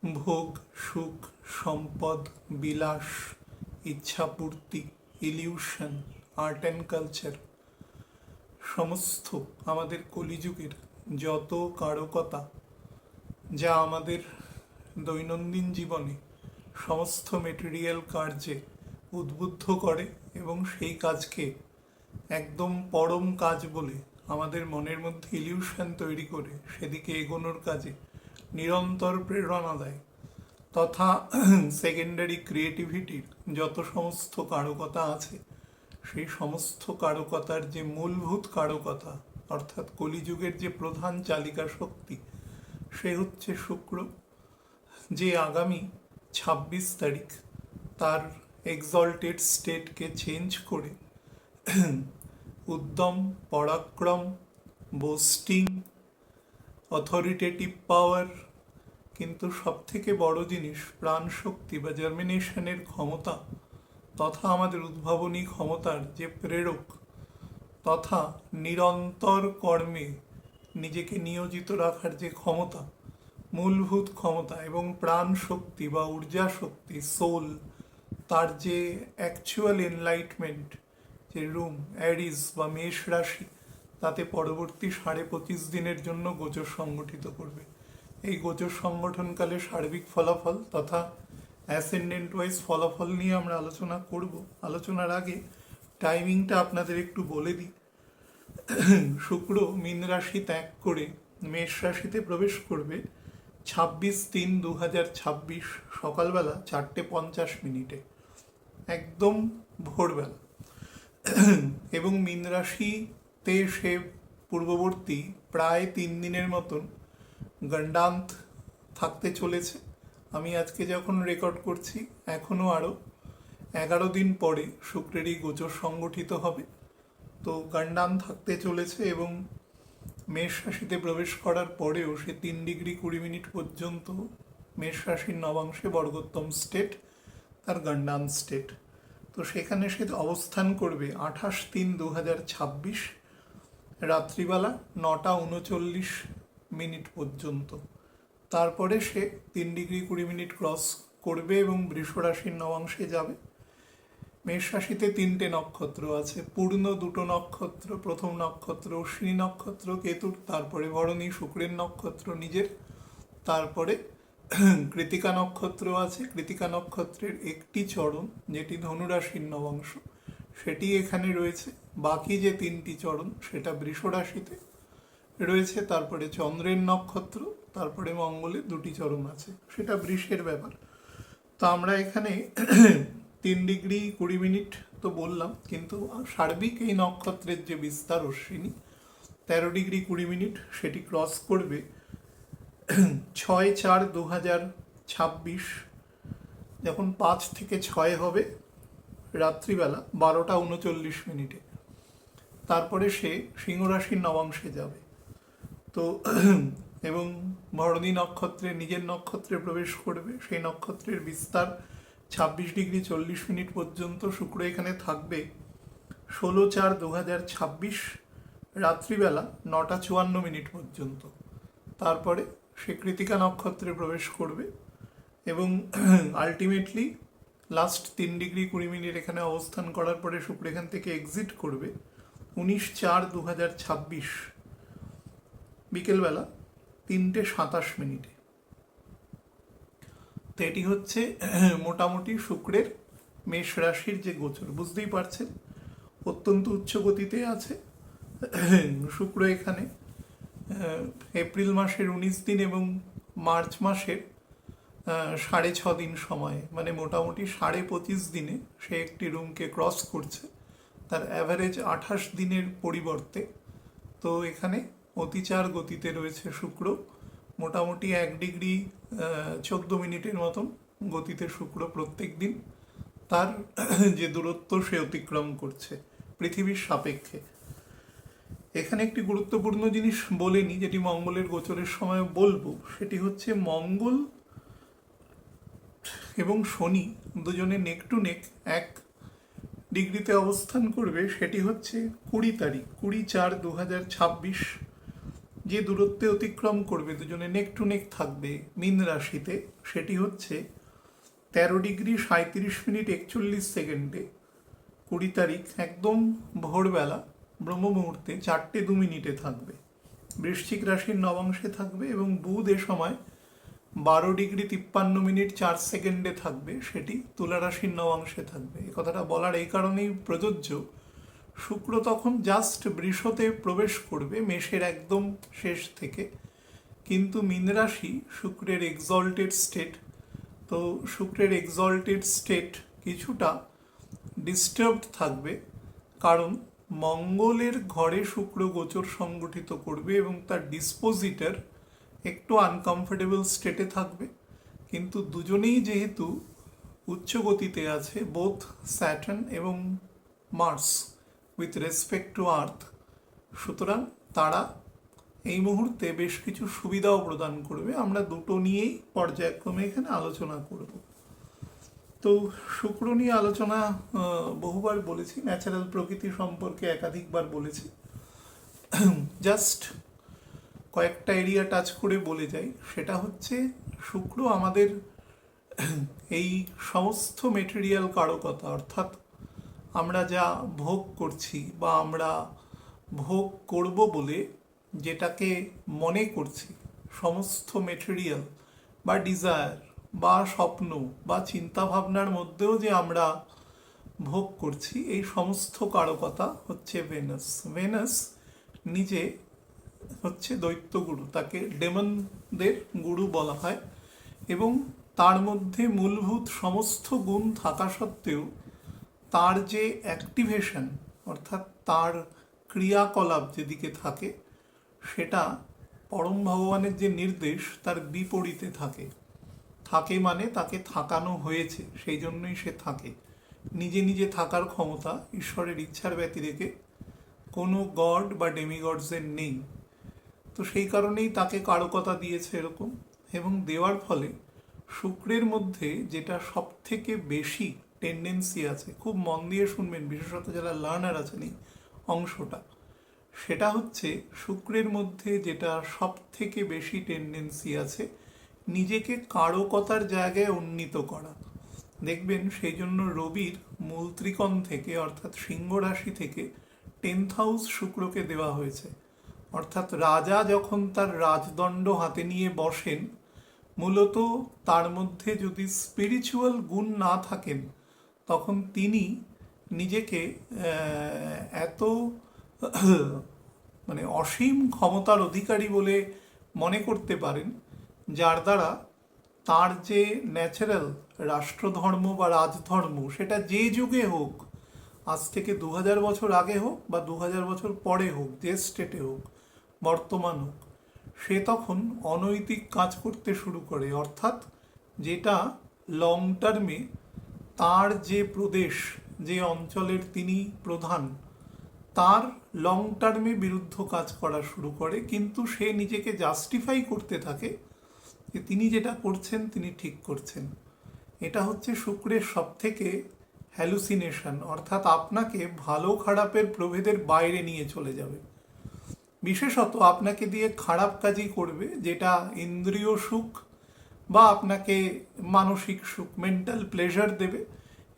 ভোগ, সুখ, সম্পদ, বিলাস, ইচ্ছাপূর্তি, ইলিউশন, আর্ট অ্যান্ড কালচার, সমস্ত আমাদের কলিযুগের যত কারকতা যা আমাদের দৈনন্দিন জীবনে সমস্ত মেটেরিয়াল কার্যে উদ্বুদ্ধ করে এবং সেই কাজকে একদম পরম কাজ বলে আমাদের মনের মধ্যে ইলিউশন তৈরি করে সেদিকে এগোনোর কাজে নিরন্তর প্রেরণা দেয়, তথা সেকেন্ডারি ক্রিয়েটিভিটির যত সমস্ত কারকতা আছে সেই সমস্ত কারকতার যে মূলভূত কারকতা অর্থাৎ কলিযুগের যে প্রধান চালিকা শক্তি সে হচ্ছে শুক্র, যে আগামী 26 তারিখ তার এক্সল্টেড স্টেটকে চেঞ্জ করে উদ্যম, পরাক্রম, বোস্টিং, অথরিটেটিভ পাওয়ার, কিন্তু সবথেকে বড় জিনিস প্রাণ শক্তি বা জার্মিনেশনের ক্ষমতা তথা আমাদের উদ্ভাবনী ক্ষমতার যে প্রেরক তথা নিরন্তর কর্মে নিজেকে নিয়োজিত রাখার যে ক্ষমতা, মূলভূত ক্ষমতা এবং প্রাণ শক্তি বা ঊর্জা শক্তি সোল, তার যে অ্যাকচুয়াল এনলাইটমেন্ট যে রুম অ্যারিস বা মেষ রাশি তাতে পরবর্তী 25.5 দিনের জন্য গোচর সংগঠিত করবে। এই গোচর সংগঠনকালে সার্বিক ফলাফল তথা অ্যাসেন্ডেন্ট ওয়াইজ ফলাফল নিয়ে আমরা আলোচনা করব। আলোচনার আগে টাইমিংটা আপনাদের একটু বলে দিই। শুক্র মীন রাশি ত্যাগ করে মেষ রাশিতে প্রবেশ করবে 26/3/2026 সকালবেলা 4:50 একদম ভোরবেলা, এবং মীন রাশিতে সে পূর্ববর্তী প্রায় 3 দিনের মতন গণ্ডান্ত থাকতে চলেছে। আমি আজকে যখন রেকর্ড করছি এখনও আরও 11 দিন পরে শুক্রেরই গোচর সংগঠিত হবে। তো গণ্ডান থাকতে চলেছে এবং মেষ রাশিতে প্রবেশ করার পরেও সে 3°20' পর্যন্ত মেষ রাশির নবাংশে বর্গোত্তম স্টেট তার গণ্ডান স্টেট। তো সেখানে সে অবস্থান করবে 28/3/2026 রাত্রিবেলা 9:39 পর্যন্ত। তারপরে সে 3°20' ক্রস করবে এবং বৃষ রাশির নবাংশে যাবে। মেষ রাশিতে 3টে নক্ষত্র আছে, পূর্ণ 2টো নক্ষত্র, প্রথম নক্ষত্র অশ্বিনী নক্ষত্র কেতুর, তারপরে ভরণী শুক্রের নক্ষত্র নিজের, তারপরে কৃতিকা নক্ষত্র আছে। কৃতিকা নক্ষত্রের একটি চরণ যেটি ধনুরাশির নবাংশ সেটি এখানে রয়েছে, বাকি যে 3টি চরণ সেটা বৃষ রাশিতে রয়েছে। তারপরে চন্দ্রের নক্ষত্র, তারপরে মঙ্গলের 2টি চরণ আছে, সেটা বৃষের ব্যাপার। তো আমরা এখানে 3°20' তো বললাম, কিন্তু সার্বিক এই নক্ষত্রের যে বিস্তার অশ্বিনী 13°20' সেটি ক্রস করবে 6/4/2026 যখন 5 থেকে 6 হবে রাত্রিবেলা 12:39। তারপরে সে সিংহ রাশির নবাংশে যাবে। তো এবং ভরণী নক্ষত্রে নিজের নক্ষত্রে প্রবেশ করবে, সেই নক্ষত্রের বিস্তার 26°40' পর্যন্ত। শুক্র এখানে থাকবে 16/4/2026 রাত্রিবেলা 9:54 পর্যন্ত। তারপরে সে কৃতিকা নক্ষত্রে প্রবেশ করবে এবং আলটিমেটলি লাস্ট 3°20' এখানে অবস্থান করার পরে শুক্র এখান থেকে এক্সিট করবে 19/4/2026 বিকেলবেলা 3:27। তো এটি হচ্ছে মোটামুটি শুক্রের মেষ রাশির যে গোচর। বুঝতেই পারছেন অত্যন্ত উচ্চ গতিতে আছে শুক্র এখানে। এপ্রিল মাসের 19 দিন এবং মার্চ মাসের 6.5 দিন সময়ে, মানে মোটামুটি 25.5 দিনে সে একটি রুমকে ক্রস করছে, তার অ্যাভারেজ 28 দিনের পরিবর্তে। তো এখানে অতিচার গতিতে রয়েছে শুক্র, মোটামুটি 1°14' মতন গতিতে শুক্র প্রত্যেক দিন তার যে দূরত্ব সে অতিক্রম করছে পৃথিবীর সাপেক্ষে। এখানে একটি গুরুত্বপূর্ণ জিনিস বলেনি, যেটি মঙ্গলের গোচরের সময় বলবো, সেটি হচ্ছে মঙ্গল এবং শনি দুজনে নেক টু নেক 1 ডিগ্রিতে অবস্থান করবে। সেটি হচ্ছে 20 তারিখ 20/4/2026 যে দূরত্বে অতিক্রম করবে, দুজনে নেক টু নেক থাকবে মীন রাশিতে, সেটি হচ্ছে 13:37:41 20 তারিখ, একদম ভোরবেলা ব্রহ্ম মুহূর্তে 4:02 থাকবে। বৃশ্চিক রাশির নবাংশে থাকবে এবং বুধ এ সময় 12:53:04 থাকবে, সেটি তুলা রাশির নবাংশে থাকবে। এ কথাটা বলার এই কারণেই প্রযোজ্য, শুক্র তখন জাস্ট বৃষতে প্রবেশ করবে মেষের একদম শেষ থেকে, কিন্তু মীন রাশি শুক্রের এক্সল্টেড স্টেট, তো শুক্রের এক্সল্টেড স্টেট কিছুটা ডিস্টার্বড থাকবে, কারণ মঙ্গলের ঘরে শুক্র গোচর সংগঠিত করবে এবং তার ডিসপোজিটর একটু আনকমফোর্টেবল স্টেটে থাকবে। কিন্তু দুজনেই যেহেতু উচ্চ গতিতে আছে, বোথ স্যাটার্ন এবং Mars with respect to Earth, সুতরাং তারা এই মুহূর্তে বেশ কিছু সুবিধাও প্রদান করবে। আমরা দুটো নিয়েই পর্যায়ক্রমে এখানে আলোচনা করব। তো শুক্র নিয়ে আলোচনা বহুবার বলেছি, ন্যাচারাল প্রকৃতি সম্পর্কে একাধিকবার বলেছি। জাস্ট কয়েকটা এরিয়া টাচ করে বলে যাই, সেটা হচ্ছে শুক্র আমাদের এই সমস্ত মেটেরিয়াল কারকতা, অর্থাৎ আমরা যা ভোগ করছি বা আমরা ভোগ করব বলে যেটাকে মনে করছি, সমস্ত মেটেরিয়াল বা ডিজায়ার বা স্বপ্ন বা চিন্তা ভাবনার মধ্যেও যে আমরা ভোগ করছি, এই সমস্ত কারকতা হচ্ছে ভেনাস। ভেনাস নিজে হচ্ছে দৈত্যগুরু, তাকে ডেমনদের গুরু বলা হয়, এবং তার মধ্যে মূলভূত সমস্ত গুণ থাকা সত্ত্বেও তার যে অ্যাক্টিভেশন, অর্থাৎ তার ক্রিয়াকলাপ যেদিকে থাকে, সেটা পরম ভগবানের যে নির্দেশ তার বিপরীতে থাকে। থাকে মানে তাকে থাকানো হয়েছে, সেই জন্যই সে থাকে। নিজে নিজে থাকার ক্ষমতা ঈশ্বরের ইচ্ছার ব্যতিরেকে কোনো গড বা ডেমিগডসের নেই। তো সেই কারণেই তাকে কারকতা দিয়েছে এরকম, এবং দেওয়ার ফলে শুক্রের মধ্যে যেটা সব থেকে বেশি টেন্ডেন্সি আছে, খুব মন দিয়ে শুনবেন, বিশেষত যারা লার্নার আছেন এই অংশটা, সেটা হচ্ছে শুক্রের মধ্যে যেটা সব থেকে বেশি টেন্ডেন্সি আছে নিজেকে কারকতার জায়গায় উন্নীত করা। দেখবেন সেই জন্য রবির মূল ত্রিকোণ থেকে, অর্থাৎ সিংহ রাশি থেকে 10th হাউস শুক্রকে দেওয়া হয়েছে। অর্থাৎ রাজা যখন তার রাজদণ্ড হাতে নিয়ে বসেন, মূলত তার মধ্যে যদি স্পিরিচুয়াল গুণ না থাকেন, তখন তিনি নিজেকে এত মানে অসীম ক্ষমতার অধিকারী বলে মনে করতে পারেন, যার দ্বারা তার যে ন্যাচারাল রাষ্ট্রধর্ম বা রাজধর্ম, সেটা যে যুগে হোক, আজ থেকে 2000 বছর আগে হোক বা 2000 বছর পরে হোক, যে স্টেটে হোক, বর্তমান হোক, সে তখন অনৈতিক কাজ করতে শুরু করে। অর্থাৎ যেটা লং টার্মে তার যে প্রদেশ, যে অঞ্চলের তিনি প্রধান, তার লং টার্মে বিরুদ্ধ কাজ করা শুরু করে, কিন্তু সে নিজেকে জাস্টিফাই করতে থাকে যে তিনি যেটা করছেন তিনি ঠিক করছেন। এটা হচ্ছে শুক্রের সব থেকে হ্যালুসিনেশন, অর্থাৎ আপনাকে ভালো খারাপের প্রভেদের বাইরে নিয়ে চলে যাবে। বিশেষত আপনাকে দিয়ে খারাপ কাজই করবে, যেটা ইন্দ্রিয় সুখ বা আপনাকে মানসিক সুখ, মেন্টাল প্লেজার দেবে,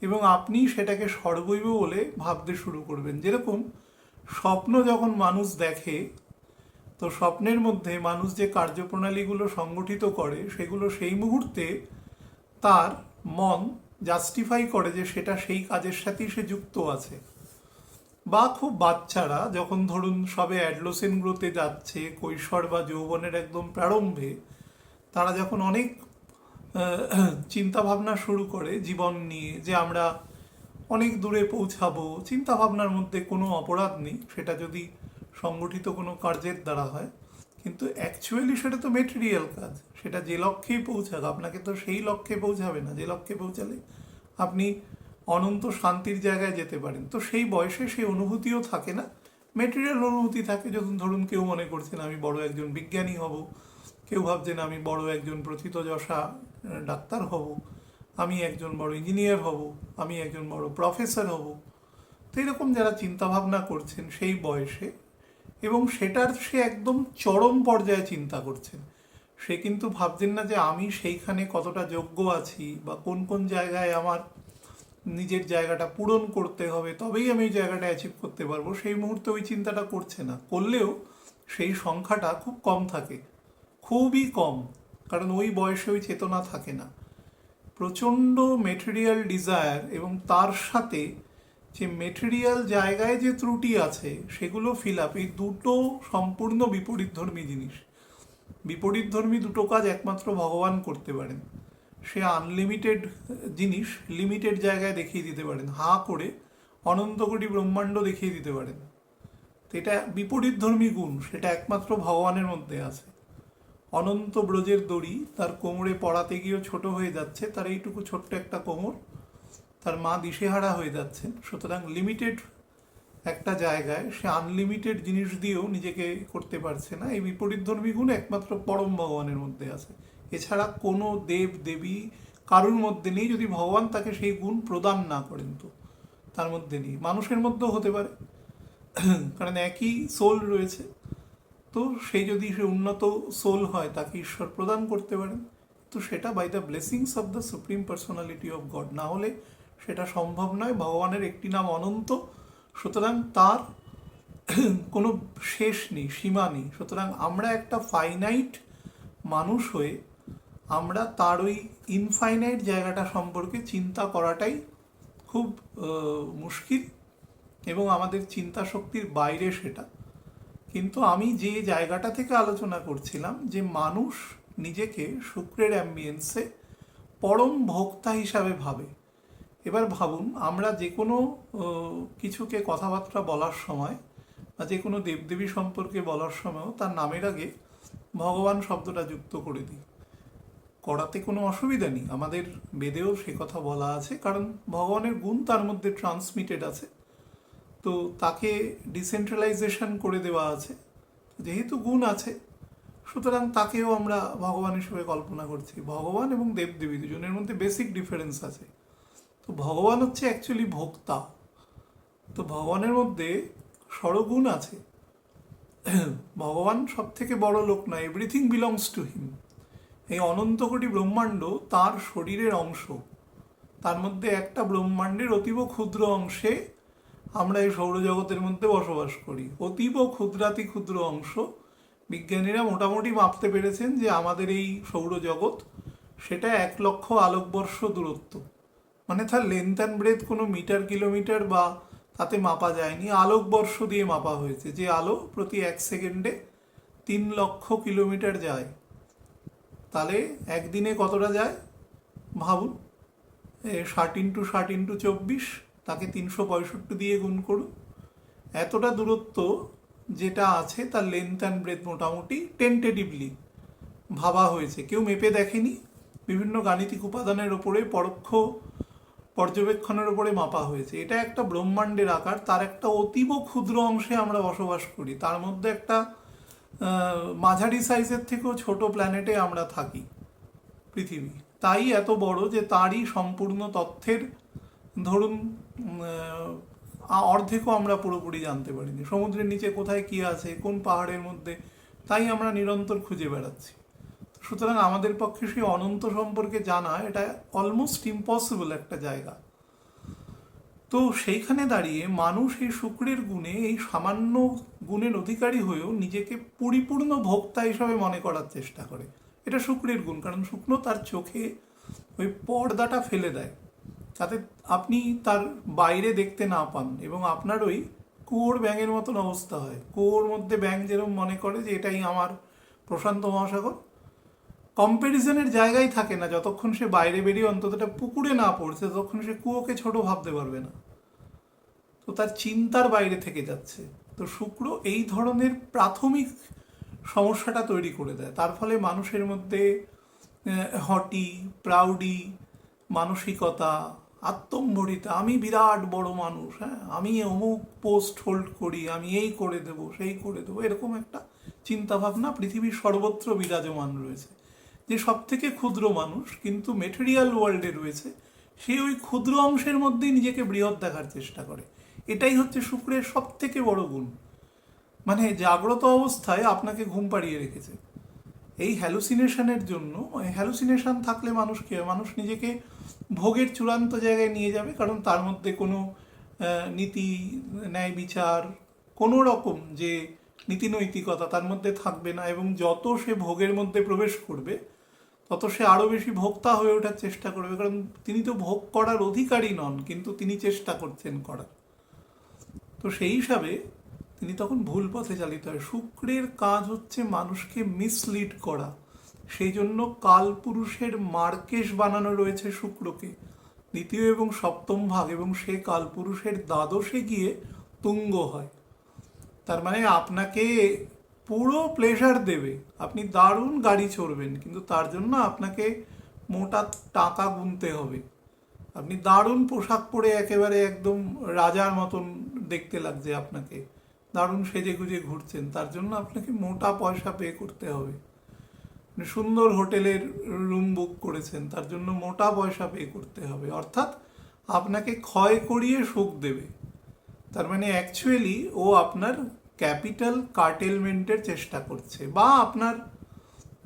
এবং আপনি সেটাকে সর্বৈব বলে ভাবতে শুরু করবেন। যেরকম স্বপ্ন যখন মানুষ দেখে, তো স্বপ্নের মধ্যে মানুষ যে কার্যপ্রণালীগুলো সংগঠিত করে, সেগুলো সেই মুহূর্তে তার মন জাস্টিফাই করে যে সেটা সেই কাজের সাথেই সে যুক্ত আছে। বা খুব বাচ্চারা যখন ধরুন সবে অ্যাডলোসেন্ট গ্রোথে যাচ্ছে, কৈশোর বা যৌবনের একদম প্রারম্ভে, তারা যখন অনেক চিন্তা ভাবনা শুরু করে জীবন নিয়ে, যে আমরা অনেক দূরে পৌঁছাবো, চিন্তা ভাবনার মধ্যে কোনো অপরাধ নেই, সেটা যদি সংগঠিত কোনো কার্যের দ্বারা হয়, কিন্তু অ্যাকচুয়ালি সেটা তো মেটেরিয়াল কাজ, সেটা যে লক্ষ্যেই পৌঁছাক, আপনাকে তো সেই লক্ষ্যে পৌঁছাবে না যে লক্ষ্যে পৌঁছালে আপনি অনন্ত শান্তির জায়গায় যেতে পারেন। তো সেই বয়সে সেই অনুভূতিও থাকে না, মেটেরিয়াল অনুভূতি থাকে। যখন ধরুন কেউ মনে করছেন আমি বড় একজন বিজ্ঞানী হব, কেউ ভাবছেন আমি বড় একজন প্রথিতযশা ডাক্তার হব, আমি একজন বড় ইঞ্জিনিয়ার হব, আমি একজন বড় প্রফেসর হব। তো এরকম যারা চিন্তাভাবনা করছেন সেই বয়সে এবং সেটার সে একদম চরম পর্যায়ে চিন্তা করছেন। সে কিন্তু ভাবছেন না যে আমি সেইখানে কতটা যোগ্য আছি বা কোন কোন জায়গায় আমার নিজের জায়গাটা পূরণ করতে হবে, তবেই আমি ওই জায়গাটা অ্যাচিভ করতে পারবো। সেই মুহূর্তে ওই চিন্তাটা করছে না, করলেও সেই সংখ্যাটা খুব কম থাকে, খুবই কম, কারণ ওই বয়সে ওই চেতনা থাকে না। প্রচণ্ড মেটেরিয়াল ডিজায়ার এবং তার সাথে যে মেটেরিয়াল জায়গায় যে ত্রুটি আছে সেগুলো ফিল আপ, এই দুটো সম্পূর্ণ বিপরীতধর্মী জিনিস। বিপরীতধর্মী দুটো কাজ একমাত্র ভগবান করতে পারেন। সে আনলিমিটেড জিনিস লিমিটেড জায়গায় দেখিয়ে দিতে পারেন, হাঁ করে অনন্ত কোটি ব্রহ্মাণ্ড দেখিয়ে দিতে পারেন। তো এটা বিপরীতধর্মী গুণ, সেটা একমাত্র ভগবানের মধ্যে আছে। অনন্ত ব্রজের দড়ি তার কোমরে পড়াতে গিয়েও ছোট হয়ে যাচ্ছে, তার এইটুকু ছোট্ট একটা কোমর, তার মা দিশেহারা হয়ে যাচ্ছেন। সুতরাং লিমিটেড একটা জায়গায় সে আনলিমিটেড জিনিস দিয়েও নিজেকে করতে পারছে না। এই বিপরীতধর্মী গুণ একমাত্র পরম ভগবানের মধ্যে আছে, এছাড়া কোনো দেব দেবী কারুর মধ্যে নেই, যদি ভগবান তাকে সেই গুণ প্রদান না করেন। তো তার মধ্যে নেই। মানুষের মধ্যেও হতে পারে, কারণ একই সোল রয়েছে, তো সেই যদি সে উন্নত সোল হয় তাকে ঈশ্বর প্রদান করতে পারেন। তো সেটা by the blessings of the supreme personality of God, না হলে সেটা সম্ভব নয়। ভগবানের একটি নাম অনন্ত, সুতরাং তার কোনো শেষ নেই, সীমা নেই। সুতরাং আমরা একটা ফাইনাইট মানুষ হয়ে আমরা তার ওই ইনফাইনাইট জায়গাটা সম্পর্কে চিন্তা করাটাই খুব মুশকিল এবং আমাদের চিন্তা শক্তির বাইরে সেটা। কিন্তু আমি যে জায়গাটা থেকে আলোচনা করছিলাম, যে মানুষ নিজেকে শুক্রের অ্যাম্বিয়েন্সে পরম ভোক্তা হিসাবে ভাবে। এবার ভাবুন, আমরা যে কোনো কিছুকে কথাবার্তা বলার সময় বা যে কোনো দেবদেবী সম্পর্কে বলার সময়ও তার নামের আগে ভগবান শব্দটা যুক্ত করে দিই। করাতে কোনো অসুবিধা নেই, আমাদের বেদেও সে কথা বলা আছে, কারণ ভগবানের গুণ তার মধ্যে ট্রান্সমিটেড আছে। তো তাকে ডিসেন্ট্রালাইজেশন করে দেওয়া আছে, যেহেতু গুণ আছে সুতরাং তাকেও আমরা ভগবান হিসেবে কল্পনা করছি। ভগবান এবং দেবদেবী দুজনের মধ্যে বেসিক ডিফারেন্স আছে। তো ভগবান হচ্ছে অ্যাকচুয়ালি ভোক্তা, তো ভগবানের মধ্যে ষড়গুণ আছে। ভগবান সব থেকে বড় লোক নয়, এভরিথিং বিলংস টু হিম। এই অনন্ত কোটি ব্রহ্মাণ্ড তার শরীরের অংশ, তার মধ্যে একটা ব্রহ্মাণ্ডের অতীব ক্ষুদ্র অংশে আমরা এই সৌরজগতের মধ্যে বসবাস করি। অতীব ক্ষুদ্রাতি ক্ষুদ্র অংশ, বিজ্ঞানীরা মোটামুটি মাপতে পেরেছেন যে আমাদের এই সৌরজগৎ সেটা 1,00,000 আলোকবর্ষ দূরত্ব, মানে তার লেন্থ অ্যান্ড ব্রেথ কোনো মিটার কিলোমিটার বা তাতে মাপা যায়নি, আলোকবর্ষ দিয়ে মাপা হয়েছে। যে আলো প্রতি 1 সেকেন্ডে 3,00,000 কিলোমিটার যায়, তাহলে একদিনে কতটা যায় ভাবুন। 60 × 60 × 24, তাকে 365 দিয়ে গুণ করুন। এতটা দূরত্ব যেটা আছে তার লেন্থ অ্যান্ড ব্রেথ মোটামুটি টেন্টেটিভলি ভাবা হয়েছে, কেউ মেপে দেখেনি, বিভিন্ন গাণিতিক উপাদানের ওপরে পরোক্ষ পর্যবেক্ষণের ওপরে মাপা হয়েছে। এটা একটা ব্রহ্মাণ্ডের আকার, তার একটা অতীব ক্ষুদ্র অংশে আমরা বসবাস করি, তার মধ্যে একটা মাঝারি সাইজের থেকেও ছোট প্ল্যানেটে আমরা থাকি, পৃথিবী। তাই এত বড় যে তারই সম্পূর্ণ তথ্যের ধরুন অর্ধেকও আমরা পুরোপুরি জানতে পারিনি। সমুদ্রের নিচে কোথায় কী আছে, কোন পাহাড়ের মধ্যে, তাই আমরা নিরন্তর খুঁজে বেড়াচ্ছি। সুতরাং আমাদের পক্ষে সেই অনন্ত সম্পর্কে জানা এটা অলমোস্ট ইম্পসিবল একটা জায়গা। তো সেইখানে দাঁড়িয়ে মানুষ এই শুক্রের গুণে, এই সামান্য গুণের অধিকারী হয়েও নিজেকে পরিপূর্ণ ভোক্তা হিসাবে মনে করার চেষ্টা করে। এটা শুক্রের গুণ, কারণ শুক্র তার চোখে ওই পর্দাটা ফেলে দেয়, তাতে আপনি তার বাইরে দেখতে না পান এবং আপনার ওই কুয়োর ব্যাঙের মতন অবস্থা হয়। কুয়োর মধ্যে ব্যাঙ যেরকম মনে করে যে এটাই আমার প্রশান্ত মহাসাগর, কম্প্যারিজনের জায়গায় থাকে না যতক্ষণ সে বাইরে বেরিয়ে অন্ততটা পুকুরে না পড়ছে, ততক্ষণ সে কুয়োকে ছোট ভাবতে পারবে না, তো তার চিন্তার বাইরে থেকে যাচ্ছে। তো শুক্র এই ধরনের প্রাথমিক সমস্যাটা তৈরি করে দেয়, তার ফলে মানুষের মধ্যে হটি প্রাউডি মানসিকতা, আত্মম্বরিতা, আমি বিরাট বড় মানুষ, হ্যাঁ আমি অমুক পোস্ট হোল্ড করি, আমি এই করে দেবো সেই করে দেবো, এরকম একটা চিন্তাভাবনা পৃথিবীর সর্বত্র বিরাজমান রয়েছে। যে সব থেকে ক্ষুদ্র মানুষ কিন্তু মেটেরিয়াল ওয়ার্ল্ডে রয়েছে, সে ওই ক্ষুদ্র অংশের মধ্যেই নিজেকে বৃহৎ দেখার চেষ্টা করে। এটাই হচ্ছে শুক্রের সব থেকে বড় গুণ। মানে জাগ্রত অবস্থায় আপনাকে ঘুম পাড়িয়ে রেখেছে। এই হ্যালুসিনেশনের জন্য, হ্যালুসিনেশন থাকলে মানুষ নিজেকে ভোগের চূড়ান্ত জায়গায় নিয়ে যাবে, কারণ তার মধ্যে কোনো নীতি, ন্যায় বিচার, কোনো রকম যে নীতি নৈতিকতা তার মধ্যে থাকবে না, এবং যত সে ভোগের মধ্যে প্রবেশ করবে তত সে আরও বেশি ভোক্তা হয়ে ওঠার চেষ্টা করবে, কারণ তিনি তো ভোগ করার অধিকারী নন, কিন্তু তিনি চেষ্টা করছেন করার। তো সেই হিসাবে তিনি তখন ভুল পথে চালিত হয়। শুক্রের কাজ হচ্ছে মানুষকে মিসলিড করা, সেই জন্য কালপুরুষের মার্কেশ বানানো রয়েছে শুক্রকে, দ্বিতীয় এবং সপ্তম ভাগ, এবং সে কালপুরুষের দ্বাদশে গিয়ে তুঙ্গ হয়। তার মানে আপনাকে পুরো প্লেজার দেবে, আপনি দারুণ গাড়ি চড়বেন, কিন্তু তার জন্য আপনাকে মোটা টাকা গুনতে হবে। আপনি দারুণ পোশাক পরে একেবারে একদম রাজার মতন দেখতে লাগছে আপনাকে, দারুণ সেজে গুজে ঘুরছেন, তার জন্য আপনাকে মোটা পয়সা পে করতে হবে। সুন্দর হোটেলের রুম বুক করেছেন, তার জন্য মোটা পয়সা পে করতে হবে, অর্থাৎ আপনাকে ক্ষয় করিয়ে সুখ দেবে। তার মানে অ্যাকচুয়ালি ও আপনার ক্যাপিটাল কার্টেলমেন্টের চেষ্টা করছে, বা আপনার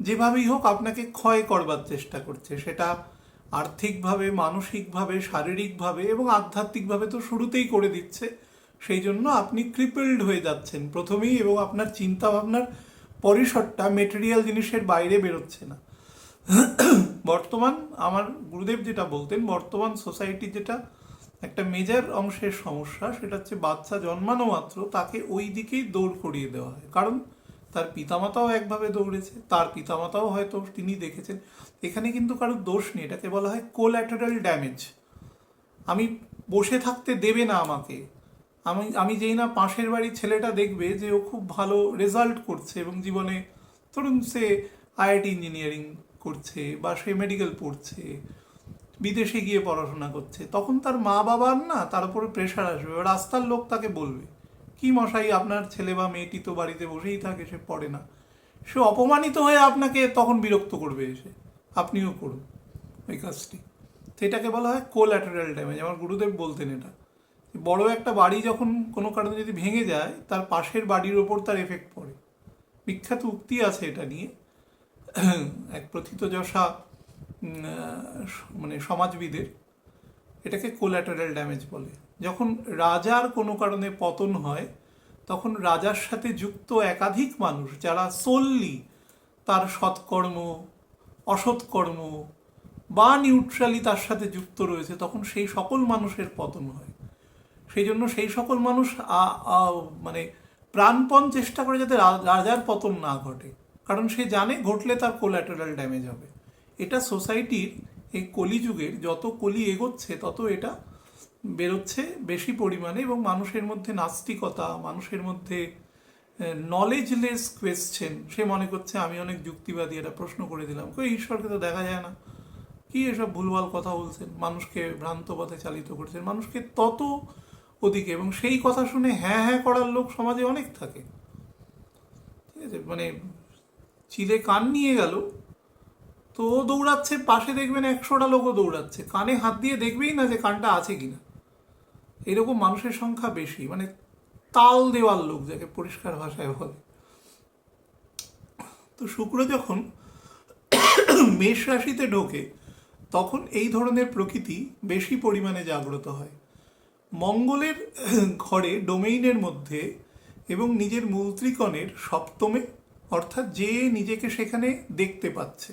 যেভাবেই হোক আপনাকে ক্ষয় করবার চেষ্টা করছে, সেটা আর্থিকভাবে, মানসিকভাবে, শারীরিকভাবে এবং আধ্যাত্মিকভাবে তো শুরুতেই করে দিচ্ছে। সেই জন্য আপনি ক্রিপেলড হয়ে যাচ্ছেন প্রথমেই, এবং আপনার চিন্তা ভাবনার পরিসরটা মেটেরিয়াল জিনিসের বাইরে বেরোচ্ছে না। বর্তমান আমার গুরুদেব যেটা বলতেন, বর্তমান সোসাইটির যেটা একটা মেজর অংশের সমস্যা, সেটা হচ্ছে বাচ্চা জন্মানো মাত্র তাকে ওই দিকেই দৌড় করিয়ে দেওয়া হয়, কারণ তার পিতামাতাও একভাবে দৌড়েছে, তার পিতামাতাও হয়তো তিনি দেখেছেন। এখানে কিন্তু কারোর দোষ নেই, এটাকে বলা হয় কোল্যাটারাল ড্যামেজ। আমি বসে থাকতে দেবে না আমাকে, আমি যেই না পাশের বাড়ির ছেলেটা দেখবে যে ও খুব ভালো রেজাল্ট করছে এবং জীবনে ধরুন সে আইআইটি ইঞ্জিনিয়ারিং করছে, বা সে মেডিকেল পড়ছে, বিদেশে গিয়ে পড়াশোনা করছে, তখন তার মা বাবার না তার উপরে প্রেশার আসবে, রাস্তার লোক তাকে বলবে, কি মশাই আপনার ছেলে বা মেয়েটি তো বাড়িতে বসেই থাকে, সে পড়ে না। সে অপমানিত হয়ে আপনাকে তখন বিরক্ত করবে এসে, আপনিও করুন ওই কাজটি। সেটাকে বলা হয় কোল্যাটারাল ড্যামেজ। আমার গুরুদেব বলতেন এটা, বড় একটা বাড়ি যখন কোনো কারণে যদি ভেঙে যায়, তার পাশের বাড়ির ওপর তার এফেক্ট পড়ে। বিখ্যাত উক্তি আছে এটা নিয়ে, এক প্রথিতযশা মানে সমাজবিদের, এটাকে কোল্যাটারাল ড্যামেজ বলে। যখন রাজার কোনো কারণে পতন হয়, তখন রাজার সাথে যুক্ত একাধিক মানুষ যারা সোললি তার সৎকর্ম, অসৎকর্ম বা নিউট্রালি তার সাথে যুক্ত রয়েছে, তখন সেই সকল মানুষের পতন হয়। সেই জন্য সেই সকল মানুষ মানে প্রাণপণ চেষ্টা করে যাতে রাজার পতন না ঘটে, কারণ সে জানে ঘটলে তার কোল্যাটারাল ড্যামেজ হবে। এটা সোসাইটির এই কলিযুগের, যত কলি এগোচ্ছে তত এটা বেরোচ্ছে বেশি পরিমাণে, এবং মানুষের মধ্যে নাস্তিকতা, মানুষের মধ্যে নলেজলেস কোয়েশ্চেন। সে মনে করছে আমি অনেক যুক্তিবাদী, এটা প্রশ্ন করে দিলাম, কই ঈশ্বরকে তো দেখা যায় না, কি এসব ভুলভাল কথা বলছেন, মানুষকে ভ্রান্ত পথে চালিত করছেন, মানুষকে তত ওদিকে। এবং সেই কথা শুনে হ্যাঁ হ্যাঁ করার লোক সমাজে অনেক থাকে, ঠিক আছে, মানে চিলে কান নিয়ে গেল তো ও দৌড়াচ্ছে, পাশে দেখবেন 100টা লোকও দৌড়াচ্ছে, কানে হাত দিয়ে দেখবেই না যে কানটা আছে কিনা। এরকম মানুষের সংখ্যা বেশি, মানে তাল দেওয়ার লোক, যাকে পরিষ্কার ভাষায় বলে। তো শুক্র যখন মেষ রাশিতে ঢোকে, তখন এই ধরনের প্রকৃতি বেশি পরিমাণে জাগ্রত হয়। মঙ্গলের ঘরে, ডোমেইনের মধ্যে এবং নিজের মূল ত্রিকোণের সপ্তমে, অর্থাৎ যে নিজেকে সেখানে দেখতে পাচ্ছে,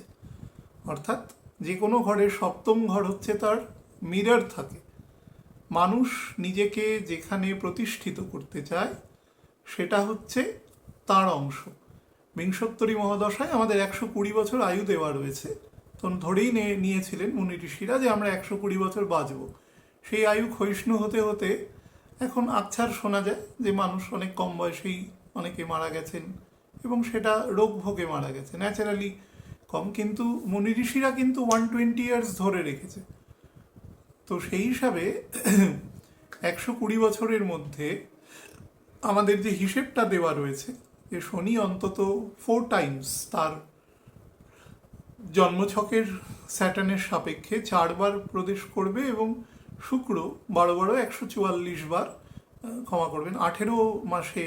অর্থাৎ যে কোনো ঘরের সপ্তম ঘর হচ্ছে তার মিরর থাকে। মানুষ নিজেকে যেখানে প্রতিষ্ঠিত করতে চায় সেটা হচ্ছে তার অংশ। বিংশোত্তরী মহাদশায় আমাদের 120 বছর আয়ু দেওয়া রয়েছে, তখন ধরেই নিয়েছিলেন মুনি ঋষিরা যে আমরা 120 বছর বাঁচব। সেই আয়ু ক্ষয়িষ্ণু হতে হতে এখন আকছার শোনা যায় যে মানুষ অনেক কম বয়সেই অনেকে মারা গেছেন, এবং সেটা রোগ ভোগে মারা গেছে, ন্যাচারালি কম, কিন্তু মুনি ঋষিরা কিন্তু 120 ইয়ার্স ধরে রেখেছে। তো সেই হিসাবে 120 বছরের মধ্যে আমাদের যে হিসেবটা দেওয়া রয়েছে, যে শনি অন্তত 4 টাইমস তার জন্মছকের স্যাটার্নের সাপেক্ষে 4 বার প্রবেশ করবে, এবং শুক্র 12 144 বার, ক্ষমা করবেন, 18 মাসে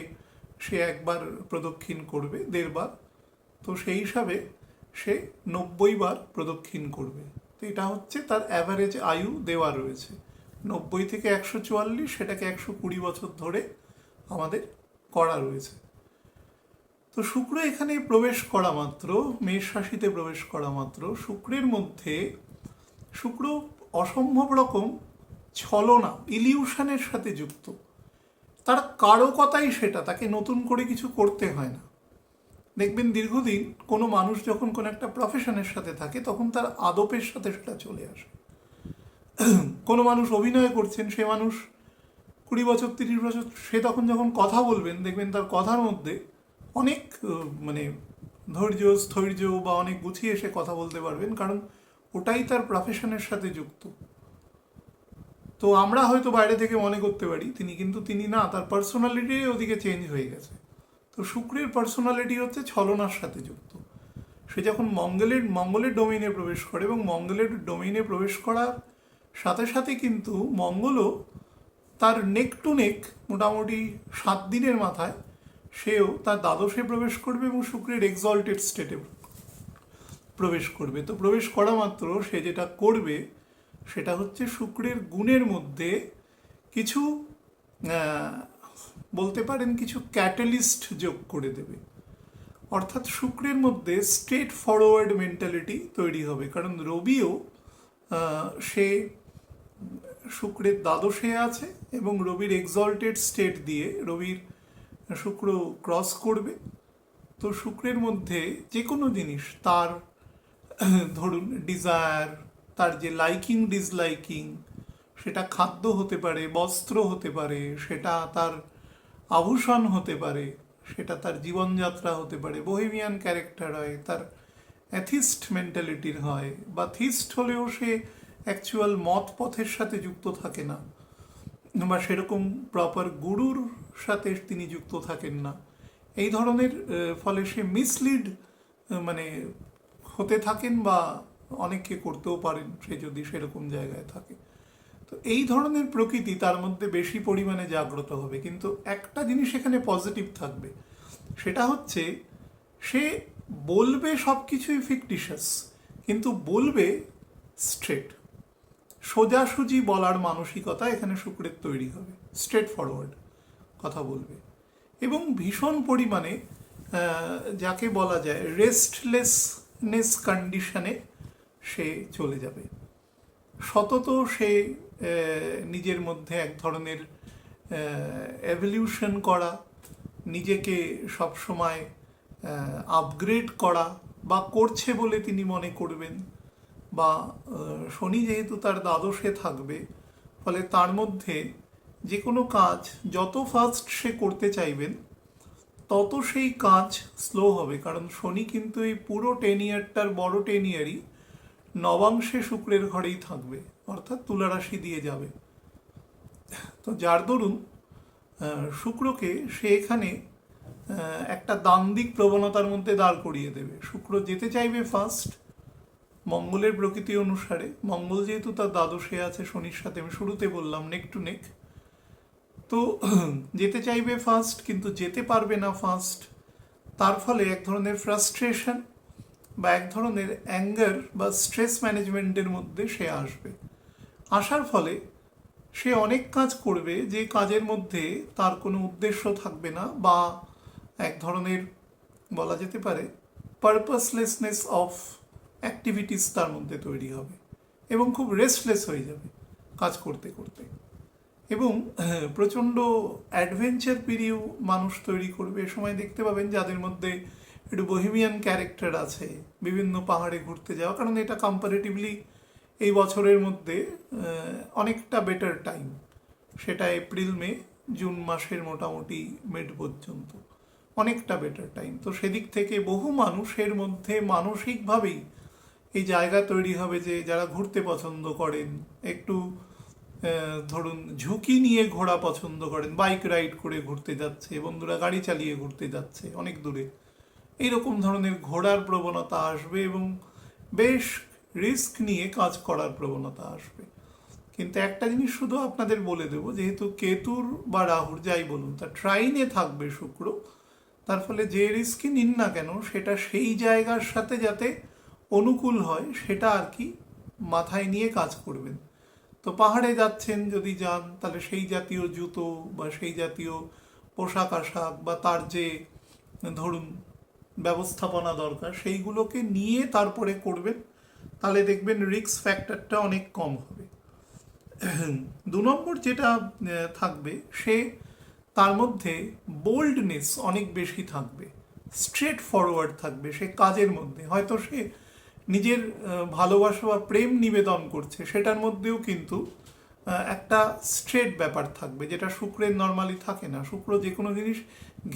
সে একবার প্রদক্ষিণ করবে, 1.5 বার, তো সেই হিসাবে সে 90 বার প্রদক্ষিণ করবে। তো এটা হচ্ছে তার অ্যাভারেজ আয়ু দেওয়া রয়েছে, 90 থেকে 144, সেটাকে 120 বছর ধরে আমাদের করা রয়েছে। তো শুক্র এখানে প্রবেশ করা মাত্র, মেষ রাশিতে প্রবেশ করা মাত্র, শুক্রের মধ্যে শুক্র অসম্ভব রকম ছলনা, ইলিউশনের সাথে যুক্ত। তার কারকতাই সেটা, তাকে নতুন করে কিছু করতে হয় না। দেখবেন দীর্ঘদিন কোনো মানুষ যখন কোনো একটা প্রফেশনের সাথে থাকে তখন তার আদপের সাথে সেটা চলে আসে। কোনো মানুষ অভিনয় করছেন, সে মানুষ 20 বছর 30 বছর, সে তখন যখন কথা বলবেন দেখবেন তার কথার মধ্যে অনেক মানে ধৈর্য স্থৈর্য বা অনেক গুছিয়ে সে কথা বলতে পারবেন, কারণ ওটাই তার প্রফেশনের সাথে যুক্ত। তো আমরা হয়তো বাইরে থেকে মনে করতে পারি তিনি না, তার পার্সোনালিটি ওদিকে চেঞ্জ হয়ে গেছে। তো শুক্রের পার্সোনালিটি হচ্ছে ছলনার সাথে যুক্ত। সে যখন মঙ্গলের ডোমেইনে প্রবেশ করে এবং মঙ্গলের ডোমেইনে প্রবেশ করার সাথে সাথে কিন্তু মঙ্গলও তার নেক টু নেক মোটামুটি 7 দিনের মাথায় সেও তার দ্বাদশে প্রবেশ করবে এবং শুক্রের এক্সল্টেড স্টেটে প্রবেশ করবে। তো প্রবেশ করা মাত্র সে যেটা করবে সেটা হচ্ছে শুক্রের গুণের মধ্যে কিছু বলতে পারেন কিছু ক্যাটালিস্ট যোগ করে দেবে। অর্থাৎ শুক্রের মধ্যে স্ট্রেট ফরওয়ার্ড মেন্টালিটি তৈরি হবে, কারণ রবিও সে শুক্রের দ্বাদশে আছে এবং রবির এক্সল্টেড স্টেট দিয়ে রবির শুক্র ক্রস করবে। তো শুক্রের মধ্যে যে কোনো জিনিস তার ধরুন ডিজায়ার, তার যে লাইকিং ডিসলাইকিং, সেটা খাদ্য হতে পারে, বস্ত্র হতে পারে, সেটা তার আভূষণ হতে পারে, সেটা তার জীবনযাত্রা হতে পারে, বোহেমিয়ান ক্যারেক্টার হয়, তার অ্যাথিস্ট মেন্টালিটির হয়, বা থিস্ট হলেও সে অ্যাকচুয়াল মত পথের সাথে যুক্ত থাকে না, বা সেরকম প্রপার গুরুর সাথে তিনি যুক্ত থাকেন না। এই ধরনের ফলে সে মিসলিড মানে হতে থাকেন, বা অনেককে করতেও পারেন সে যদি সেরকম জায়গায় থাকে। তো এই ধরনের প্রকৃতি তার মধ্যে বেশি পরিমাণে জাগ্রত হবে। কিন্তু একটা জিনিস এখানে পজিটিভ থাকবে, সেটা হচ্ছে সে বলবে সব কিছুই ফিকটিশাস, কিন্তু বলবে স্ট্রেট, সোজাসুজি বলার মানসিকতা এখানে শুক্রের তৈরি হবে, স্ট্রেট ফরওয়ার্ড কথা বলবে। এবং ভীষণ পরিমাণে যাকে বলা যায় রেস্টলেসনেস কন্ডিশনে সে চলে যাবে। সতত সে নিজের মধ্যে এক ধরনের এভলিউশন করা, নিজেকে সবসময় আপগ্রেড করা বা করছে বলে তিনি মনে করবেন, বা শনি যেহেতু তার দ্বাদশে থাকবে, ফলে তার মধ্যে যে কোনো কাজ যত ফাস্ট সে করতে চাইবেন তত সেই কাজ স্লো হবে, কারণ শনি কিন্তু এই পুরো 10 ইয়ারটার বড় 10 ইয়ারই নবাংশে শুক্রের ঘরেই থাকবে, অর্থাৎ তুলা রাশি দিয়ে যাবে। তো যার দরুন শুক্রকে সে এখানে একটা দ্বান্দ্বিক প্রবণতার মধ্যে দাঁড় করিয়ে দেবে। শুক্র যেতে চাইবে ফার্স্ট মঙ্গলের প্রকৃতি অনুসারে, মঙ্গল যেহেতু তার দ্বাদশে আছে শনির সাথে, আমি শুরুতে বললাম নেক টু নেক, তো যেতে চাইবে ফার্স্ট কিন্তু যেতে পারবে না ফার্স্ট। তার ফলে এক ধরনের ফ্রাস্ট্রেশন বা এক ধরনের অ্যাঙ্গার বা স্ট্রেস ম্যানেজমেন্টের মধ্যে সে আসবে। আসার ফলে সে অনেক কাজ করবে যে কাজের মধ্যে তার কোনো উদ্দেশ্য থাকবে না, বা এক ধরনের বলা যেতে পারে পারপাসলেসনেস অফ অ্যাক্টিভিটিস তার মধ্যে তৈরি হবে এবং খুব রেস্টলেস হয়ে যাবে কাজ করতে করতে। এবং প্রচণ্ড অ্যাডভেঞ্চার প্রিয় মানুষ তৈরি করবে। এ সময় দেখতে পাবেন যাদের মধ্যে একটু বোহেমিয়ান ক্যারেক্টার আছে, বিভিন্ন পাহাড়ে ঘুরতে যাওয়া, কারণ এটা কম্পারেটিভলি এই বছরের মধ্যে অনেকটা বেটার টাইম, সেটা এপ্রিল মে জুন মাসের মোটামুটি মিড পর্যন্ত অনেকটা বেটার টাইম। তো সেদিক থেকে বহু মানুষের মধ্যে মানসিকভাবেই এই জায়গা তৈরি হবে যে যারা ঘুরতে পছন্দ করেন, একটু ধরুন ঝুঁকি নিয়ে ঘোরা পছন্দ করেন, বাইক রাইড করে ঘুরতে যাচ্ছে, বন্ধুরা গাড়ি চালিয়ে ঘুরতে যাচ্ছে অনেক দূরে, এইরকম ধরনের ঘোরার প্রবণতা আসবে এবং বেশ রিস্ক নিয়ে কাজ করার প্রবণতা আসবে। কিন্তু একটা জিনিস শুধু আপনাদের বলে দেবো, যেহেতু কেতুর বা রাহুর যাই বলুন তার ট্রাইনে থাকবে শুক্র, তার ফলে যে রিস্কই নিন না কেন সেটা সেই জায়গার সাথে যাতে অনুকূল হয় সেটা আর কি মাথায় নিয়ে কাজ করবেন। তো পাহাড়ে যাচ্ছেন যদি যান, তাহলে সেই জাতীয় জুতো বা সেই জাতীয় পোশাক আশাক বা তার যে ধরুন ব্যবস্থাপনা দরকার সেইগুলোকে নিয়ে তারপরে করবেন, তাহলে দেখবেন রিস্ক ফ্যাক্টরটা অনেক কম হবে। 2 নম্বর যেটা থাকবে, সে তার মধ্যে বোল্ডনেস অনেক বেশি থাকবে, স্ট্রেট ফরওয়ার্ড থাকবে সে কাজের মধ্যে। হয়তো সে নিজের ভালোবাসা বা প্রেম নিবেদন করছে, সেটার মধ্যেও কিন্তু একটা স্ট্রেট ব্যাপার থাকবে, যেটা শুক্রের নর্মালি থাকে না। শুক্র যে কোনো জিনিস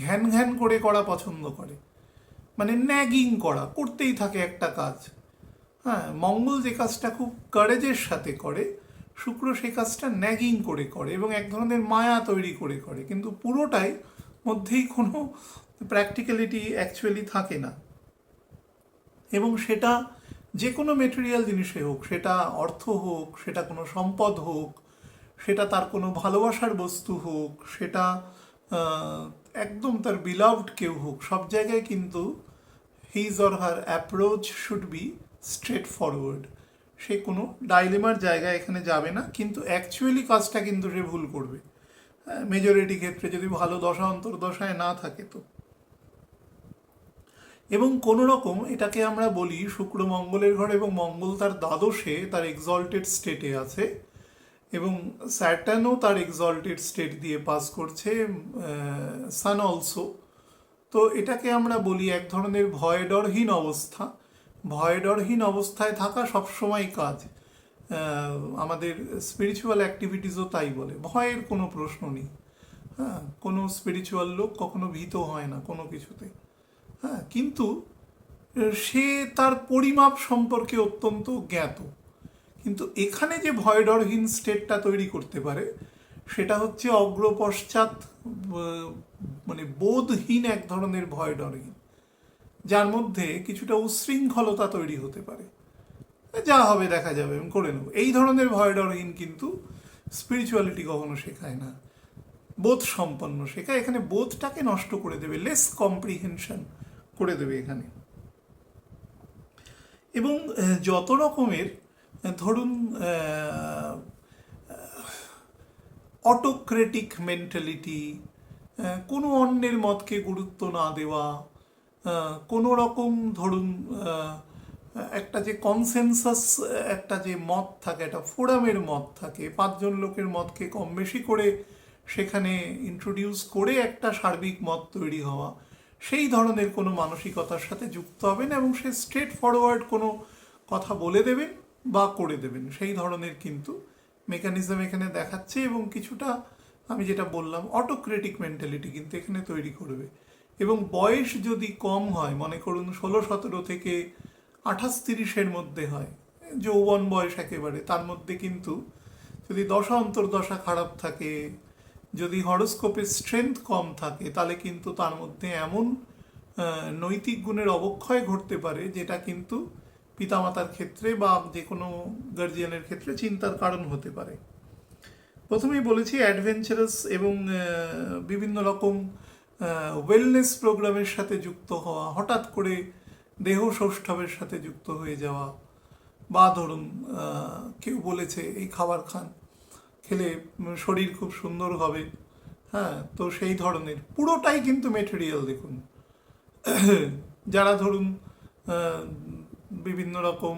ঘ্যান ঘ্যান করে করা পছন্দ করে, মানে ন্যাগিং করা, করতেই থাকে একটা কাজ। হ্যাঁ, মঙ্গল যে কাজটা খুব কারেজের সাথে করে, শুক্র সে কাজটা ন্যাগিং করে করে এবং এক ধরনের মায়া তৈরি করে করে, কিন্তু পুরোটাই মধ্যেই কোনো প্র্যাকটিক্যালিটি অ্যাকচুয়ালি থাকে না। এবং সেটা যে কোনো মেটেরিয়াল জিনিসে হোক, সেটা অর্থ হোক, সেটা কোনো সম্পদ হোক, সেটা তার কোনো ভালোবাসার বস্তু হোক, সেটা আহ, একদম তার বিলাভড কেউ হোক, সব জায়গায় কিন্তু his or her approach should be straightforward. সে কোনো ডাইলেমার জায়গায় এখানে যাবে না, কিন্তু অ্যাকচুয়ালি কাজটা কিন্তু সে ভুল করবে মেজরিটি ক্ষেত্রে, যদি ভালো দশা অন্তর্দশায় না থাকে তো। এবং কোনো রকম এটাকে আমরা বলি শুক্র মঙ্গলের ঘরে, এবং মঙ্গল তার দ্বাদশে তার এক্সল্টেড স্টেটে আছে, এবং স্যাটার্নও তার এক্সল্টেড স্টেট দিয়ে পাস করছে, সান অলসো। তো এটাকে আমরা বলি এক ধরনের ভয়ডরহীন অবস্থা। ভয়ডরহীন অবস্থায় থাকা সবসময় কাজ, আমাদের স্পিরিচুয়াল অ্যাক্টিভিটিসও তাই বলে, ভয়ের কোনো প্রশ্ন নেই। হ্যাঁ, কোনো স্পিরিচুয়াল লোক কখনো ভীত হয় না কোনো কিছুতে। হ্যাঁ, কিন্তু সে তার পরিমাপ সম্পর্কে অত্যন্ত জ্ঞাত। কিন্তু এখানে যে ভয়ডরহীন স্টেটটা তৈরি করতে পারে, সেটা হচ্ছে অগ্রপশ্চাৎ মানে বোধহীন এক ধরনের ভয়ডরহীন, যার মধ্যে কিছুটা উচ্ছৃঙ্খলতা তৈরি হতে পারে। যা হবে দেখা যাবে, আমি করে নেব, এই ধরনের ভয়ডরহীন কিন্তু স্পিরিচুয়ালিটি কখনো শেখায় না, বোধ সম্পন্ন শেখায়। এখানে বোধটাকে নষ্ট করে দেবে, লেস কম্প্রিহেনশন করে দেবে এখানে। এবং যত রকমের ধরুন অটোক্রেটিক মেন্টালিটি, কোনো অন্যের মতকে গুরুত্ব না দেওয়া, কোনো রকম ধরুন একটা যে কনসেনসাস, একটা যে মত থাকে, একটা ফোরামের মত থাকে, 5জন লোকের মতকে কম বেশি করে সেখানে ইন্ট্রোডিউস করে একটা সার্বিক মত তৈরি হওয়া, সেই ধরনের কোনো মানসিকতার সাথে যুক্ত হবেন, এবং সে স্ট্রেট ফরওয়ার্ড কোনো কথা বলে দেবেন বা করে দেবেন, সেই ধরনের কিন্তু মেকানিজম এখানে দেখাচ্ছে। এবং কিছুটা আমি যেটা বললাম অটোক্রেটিক মেন্টালিটি কিন্তু এখানে তৈরি করবে। এবং বয়স যদি কম হয়, মনে করুন 16-17 থেকে 28-30-এর মধ্যে হয়, যৌবন বয়স একেবারে, তার মধ্যে কিন্তু যদি দশা অন্তর্দশা খারাপ থাকে, যদি হরোস্কোপের স্ট্রেংথ কম থাকে, তাহলে কিন্তু তার মধ্যে এমন নৈতিক গুণের অবক্ষয় ঘটতে পারে, যেটা কিন্তু পিতামাতার ক্ষেত্রে বা যে কোনো গার্জিয়ানের ক্ষেত্রে চিন্তার কারণ হতে পারে। প্রথমেই বলেছি অ্যাডভেঞ্চারাস এবং বিভিন্ন রকম ওয়েলনেস প্রোগ্রামের সাথে যুক্ত হওয়া, হঠাৎ করে দেহ সৌষ্ঠবের সাথে যুক্ত হয়ে যাওয়া, বা ধরুন কেউ বলেছে এই খাবার খান, খেলে শরীর খুব সুন্দর হবে, হ্যাঁ, তো সেই ধরনের পুরোটাই কিন্তু মেটেরিয়াল। দেখুন, যারা ধরুন বিভিন্ন রকম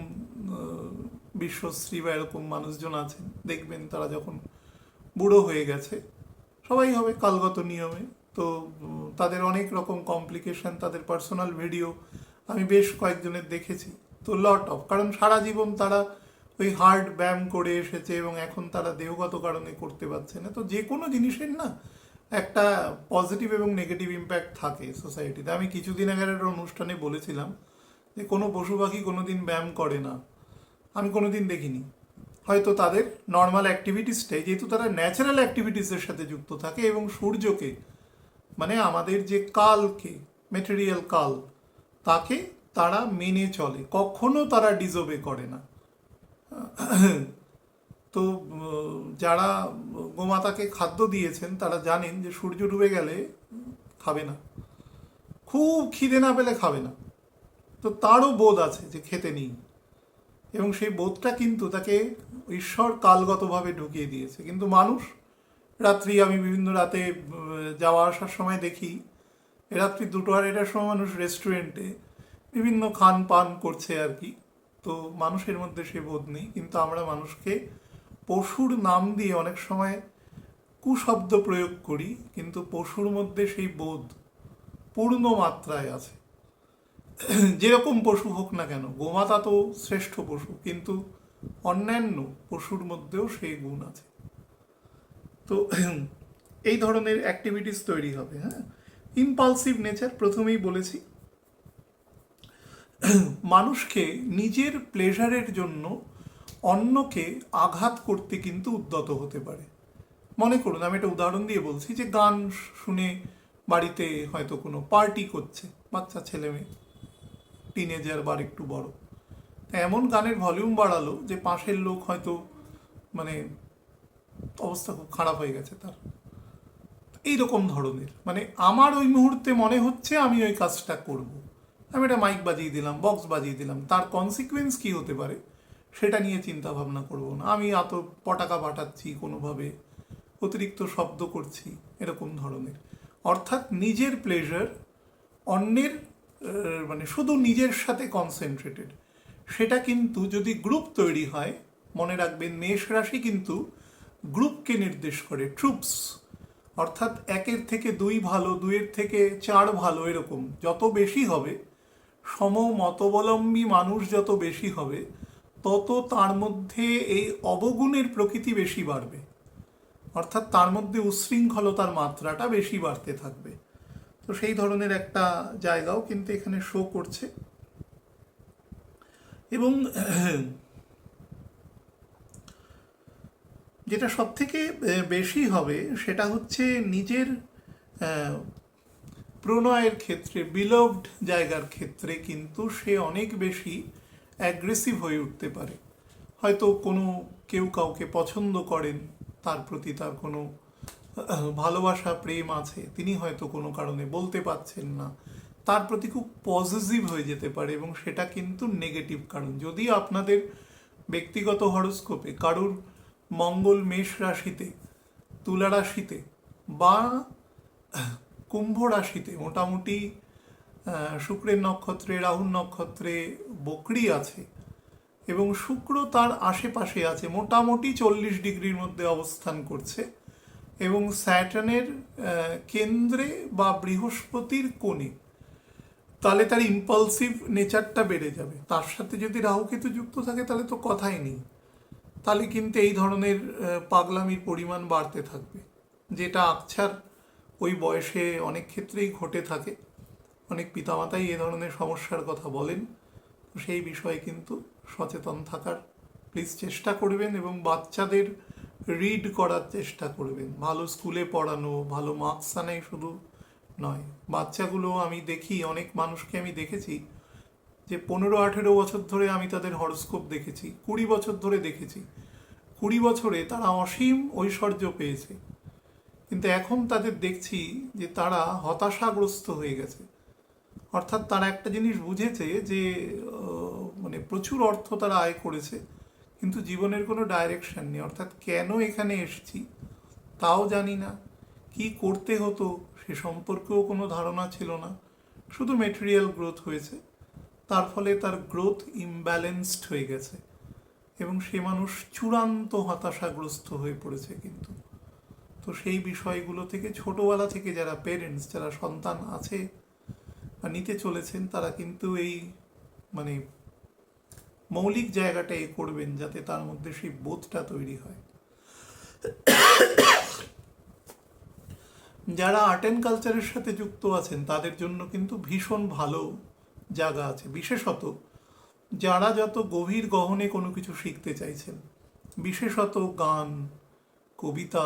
বিশ্বশ্রী বা এরকম মানুষজন আছেন, দেখবেন তারা যখন বুড়ো হয়ে গেছে, সবাই হবে কালগত নিয়মে, তো তাদের অনেক রকম কমপ্লিকেশন, তাদের পার্সোনাল ভিডিও আমি বেশ কয়েকজনের দেখেছি। তো লট অফ, কারণ সারা জীবন তারা ওই হার্ড ব্যায়াম করে এসেছে এবং এখন তারা দেহগত কারণে করতে পারছে না। তো যে কোনো জিনিসের না একটা পজিটিভ এবং নেগেটিভ ইম্প্যাক্ট থাকে সোসাইটিতে। আমি কিছুদিন আগের একটা অনুষ্ঠানে বলেছিলাম যে কোনো পশু পাখি কোনোদিন ব্যায়াম করে না, আমি কোনোদিন দেখিনি। হয়তো তাদের নর্মাল অ্যাক্টিভিটিসটাই, যেহেতু তারা ন্যাচারাল অ্যাক্টিভিটিসের সাথে যুক্ত থাকে এবং সূর্যকে, মানে আমাদের যে কালকে, মেটেরিয়াল কাল, তাকে তারা মেনে চলে, কখনো তারা ডিজোবে করে না। তো যারা গোমাতাকে খাদ্য দিয়েছেন তারা জানেন যে সূর্য ডুবে গেলে খাবে না, খুব খিদে না পেলে খাবে না। তো তারও বোধ আছে যে খেতে নেই, এবং সেই বোধটা কিন্তু তাকে ঈশ্বর কালগতভাবে ঢুকিয়ে দিয়েছে। কিন্তু মানুষ রাত্রি, আমি বিভিন্ন রাতে যাওয়া আসার সময় দেখি রাত্রি 2-2:30টার সময় মানুষ রেস্টুরেন্টে বিভিন্ন খান পান করছে আর কি। তো মানুষের মধ্যে সে বোধ নেই, কিন্তু আমরা মানুষকে পশুর নাম দিয়ে অনেক সময় কুশব্দ প্রয়োগ করি, কিন্তু পশুর মধ্যে সেই বোধ পূর্ণ মাত্রায় আছে। যেরকম পশু হোক না কেন, গোমাতা তো শ্রেষ্ঠ পশু, কিন্তু অন্যান্য পশুর মধ্যেও সেই গুণ আছে। তো এই ধরনের অ্যাক্টিভিটিস তৈরি হবে। হ্যাঁ, ইম্পালসিভ নেচার প্রথমেই বলেছি, মানুষকে নিজের প্লেজারের জন্য অন্যকে আঘাত করতে কিন্তু উদ্যত হতে পারে। মনে করুন, আমি একটা উদাহরণ দিয়ে বলছি, যে গান শুনে বাড়িতে হয়তো কোনো পার্টি করছে বাচ্চা ছেলে মেয়ে, টিনেজার বা একটু বড়, এমন গানের ভলিউম বাড়ালো যে পাশের লোক হয়তো মানে অবস্থা খুব খারাপ হয়ে গেছে তার। এইরকম ধরনের, মানে আমার ওই মুহূর্তে মনে হচ্ছে আমি ওই কাজটা করব, আমি একটা মাইক বাজিয়ে দিলাম, বক্স বাজিয়ে দিলাম, তার কনসিকুয়েন্স কি হতে পারে সেটা নিয়ে চিন্তা ভাবনা করব না। আমি এত পটাকা ফাটাচ্ছি, কোনোভাবে অতিরিক্ত শব্দ করছি, এরকম ধরনের। অর্থাৎ নিজের প্লেজার অন্যের মানে শুধু নিজের সাথে কনসেন্ট্রেটেড, সেটা কিন্তু যদি গ্রুপ তৈরি হয়, মনে রাখবেন মেষ রাশি কিন্তু গ্রুপকে নির্দেশ করে, ট্রুপস। অর্থাৎ 1-এর থেকে 2 ভালো, 2-এর থেকে 4 ভালো, এরকম যত বেশি হবে, সমমতাবলম্বী মানুষ যত বেশি হবে, তত তার মধ্যে এই অবগুণের প্রকৃতি বেশি বাড়বে। অর্থাৎ তার মধ্যে উচ্ছৃঙ্খলতার মাত্রাটা বেশি বাড়তে থাকবে। তো সেই ধরনের একটা জায়গাও কিন্তু এখানে শো করছে। এবং যেটা সব থেকে বেশি হবে সেটা হচ্ছে নিজের প্রণয়ের ক্ষেত্রে, বিলভড জায়গার ক্ষেত্রে কিন্তু সে অনেক বেশি অ্যাগ্রেসিভ হয়ে উঠতে পারে। হয়তো কোনো কেউ কাউকে পছন্দ করেন, তার প্রতি তার কোনো ভালোবাসা প্রেম আছে, তিনি হয়তো কোনো কারণে বলতে পারছেন না, তার প্রতি খুব পজিটিভ হয়ে যেতে পারে, এবং সেটা কিন্তু নেগেটিভ কারণ। যদি আপনাদের ব্যক্তিগত হরস্কোপে কারুর মঙ্গল মেষ রাশিতে, তুলা রাশিতে বা কুম্ভ রাশিতে মোটামুটি শুক্রের নক্ষত্রে, রাহুর নক্ষত্রে বকরি আছে, এবং শুক্র তার আশেপাশে আছে, মোটামুটি 40 ডিগ্রির মধ্যে অবস্থান করছে, এবং স্যাটার্নের কেন্দ্রে বা বৃহস্পতির কোণে, তাহলে তার ইম্পালসিভ নেচারটা বেড়ে যাবে। তার সাথে যদি রাহুকেতু যুক্ত থাকে তাহলে তো কথাই নেই, তাহলে কিন্তু এই ধরনের পাগলামির পরিমাণ বাড়তে থাকবে, যেটা আকছার ওই বয়সে অনেক ক্ষেত্রেই ঘটে থাকে। অনেক পিতামাতাই এ ধরনের সমস্যার কথা বলেন। তো সেই বিষয়ে কিন্তু সচেতন থাকার প্লিজ চেষ্টা করবেন, এবং বাচ্চাদের রিড করার চেষ্টা করবেন। ভালো স্কুলে পড়ানো, ভালো মার্কস আনাই শুধু নয়, বাচ্চাগুলো আমি দেখি, অনেক মানুষকে আমি দেখেছি যে 15-18 বছর ধরে আমি তাদের হরস্কোপ দেখেছি, 20 বছর ধরে দেখেছি, 20 বছরে তারা অসীম ঐশ্বর্য পেয়েছে, কিন্তু এখন তাদের দেখছি যে তারা হতাশাগ্রস্ত হয়ে গেছে। অর্থাৎ তারা একটা জিনিস বুঝেছে যে মানে প্রচুর অর্থ তারা আয় করেছে, কিন্তু জীবনের কোনো ডাইরেকশন নেই। অর্থাৎ কেন এখানে এসেছি তাও জানি না, কি করতে হতো সে সম্পর্কেও কোনো ধারণা ছিল না, শুধু মেটেরিয়াল গ্রোথ হয়েছে, তার ফলে তার গ্রোথ ইমব্যালেন্সড হয়ে গেছে, এবং সে মানুষ চূড়ান্ত হতাশাগ্রস্ত হয়ে পড়েছে। কিন্তু তো সেই বিষয়গুলো থেকে ছোটবেলা থেকে যারা পেরেন্টস, যারা সন্তান আছে বা নিতে চলেছেন, তারা কিন্তু এই মানে মৌলিক জায়গাটা এ করবেন, যাতে তার মধ্যে সেই বোধটা তৈরি হয়। যারা আর্ট অ্যান্ড কালচারের সাথে যুক্ত আছেন তাদের জন্য কিন্তু ভীষণ ভালো জায়গা আছে, বিশেষত যারা যত গভীর গহনে কোনো কিছু শিখতে চাইছেন, বিশেষত গান, কবিতা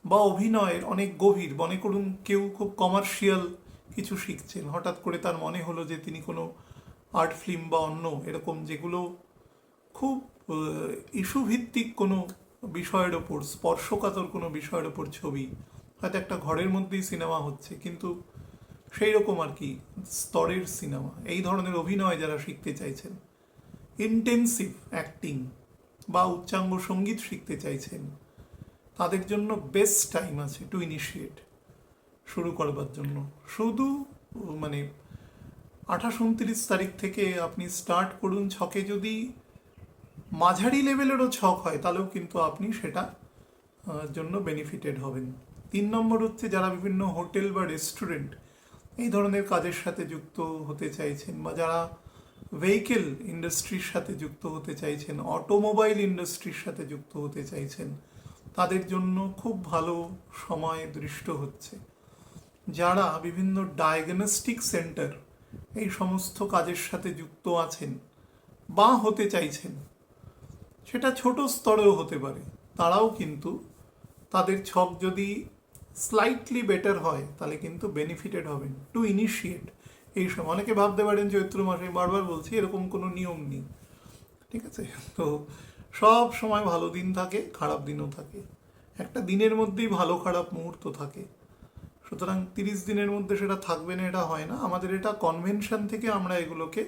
বা অভিনয়ের অনেক গভীর। মনে করুন কেউ খুব কমার্শিয়াল কিছু শিখছেন, হঠাৎ করে তার মনে হলো যে তিনি কোনো আর্ট ফিল্ম বা অন্য এরকম যেগুলো খুব ইস্যু ভিত্তিক কোনো বিষয়ের ওপর, স্পর্শকাতর কোনো বিষয়ের ওপর ছবি, হয়তো একটা ঘরের মধ্যেই সিনেমা হচ্ছে, কিন্তু সেই রকম আর কি স্তরের সিনেমা, এই ধরনের অভিনয় যারা শিখতে চাইছেন, ইন্টেন্সিভ অ্যাক্টিং বা উচ্চাঙ্গ সঙ্গীত শিখতে চাইছেন, তাদের জন্য বেস্ট টাইম আছে টু ইনিশিয়েট, শুরু করবার জন্য। শুধু মানে 28-29 তারিখ থেকে আপনি স্টার্ট করুন। ছকে যদি মাঝারি লেভেলেরও ছক হয় তাহলেও কিন্তু আপনি সেটা জন্য বেনিফিটেড হবেন। 3 নম্বর হচ্ছে যারা বিভিন্ন হোটেল বা রেস্টুরেন্ট এই ধরনের কাজের সাথে যুক্ত হতে চাইছেন, বা যারা ভেহিকেল ইন্ডাস্ট্রির সাথে যুক্ত হতে চাইছেন, অটোমোবাইল ইন্ডাস্ট্রির সাথে যুক্ত হতে চাইছেন, তাদের জন্য খুব ভালো সময় দৃষ্ট হচ্ছে। যারা বিভিন্ন ডায়াগনস্টিক সেন্টার এই সমস্ত কাজের সাথে যুক্ত আছেন বা হতে চাইছেন, সেটা ছোট স্তরেও হতে পারে, তারাও কিন্তু তাদের ছক যদি স্লাইটলি বেটার হয় তাহলে কিন্তু বেনিফিটেড হবেন টু ইনিশিয়েট। এই সময় অনেকে ভাবতে পারেন চৈত্র মাসে, বারবার বলছি, এরকম কোনো নিয়ম নেই, ঠিক আছে? তো সব সময় ভালো দিন থাকে, খারাপ দিনও থাকে, একটা দিনের মধ্যেই ভালো খারাপ মুহূর্ত থাকে। সুতরাং 30 দিনের মধ্যে সেটা থাকবে না, এটা হয় না। আমাদের এটা কনভেনশন থেকে আমরা এগুলোকে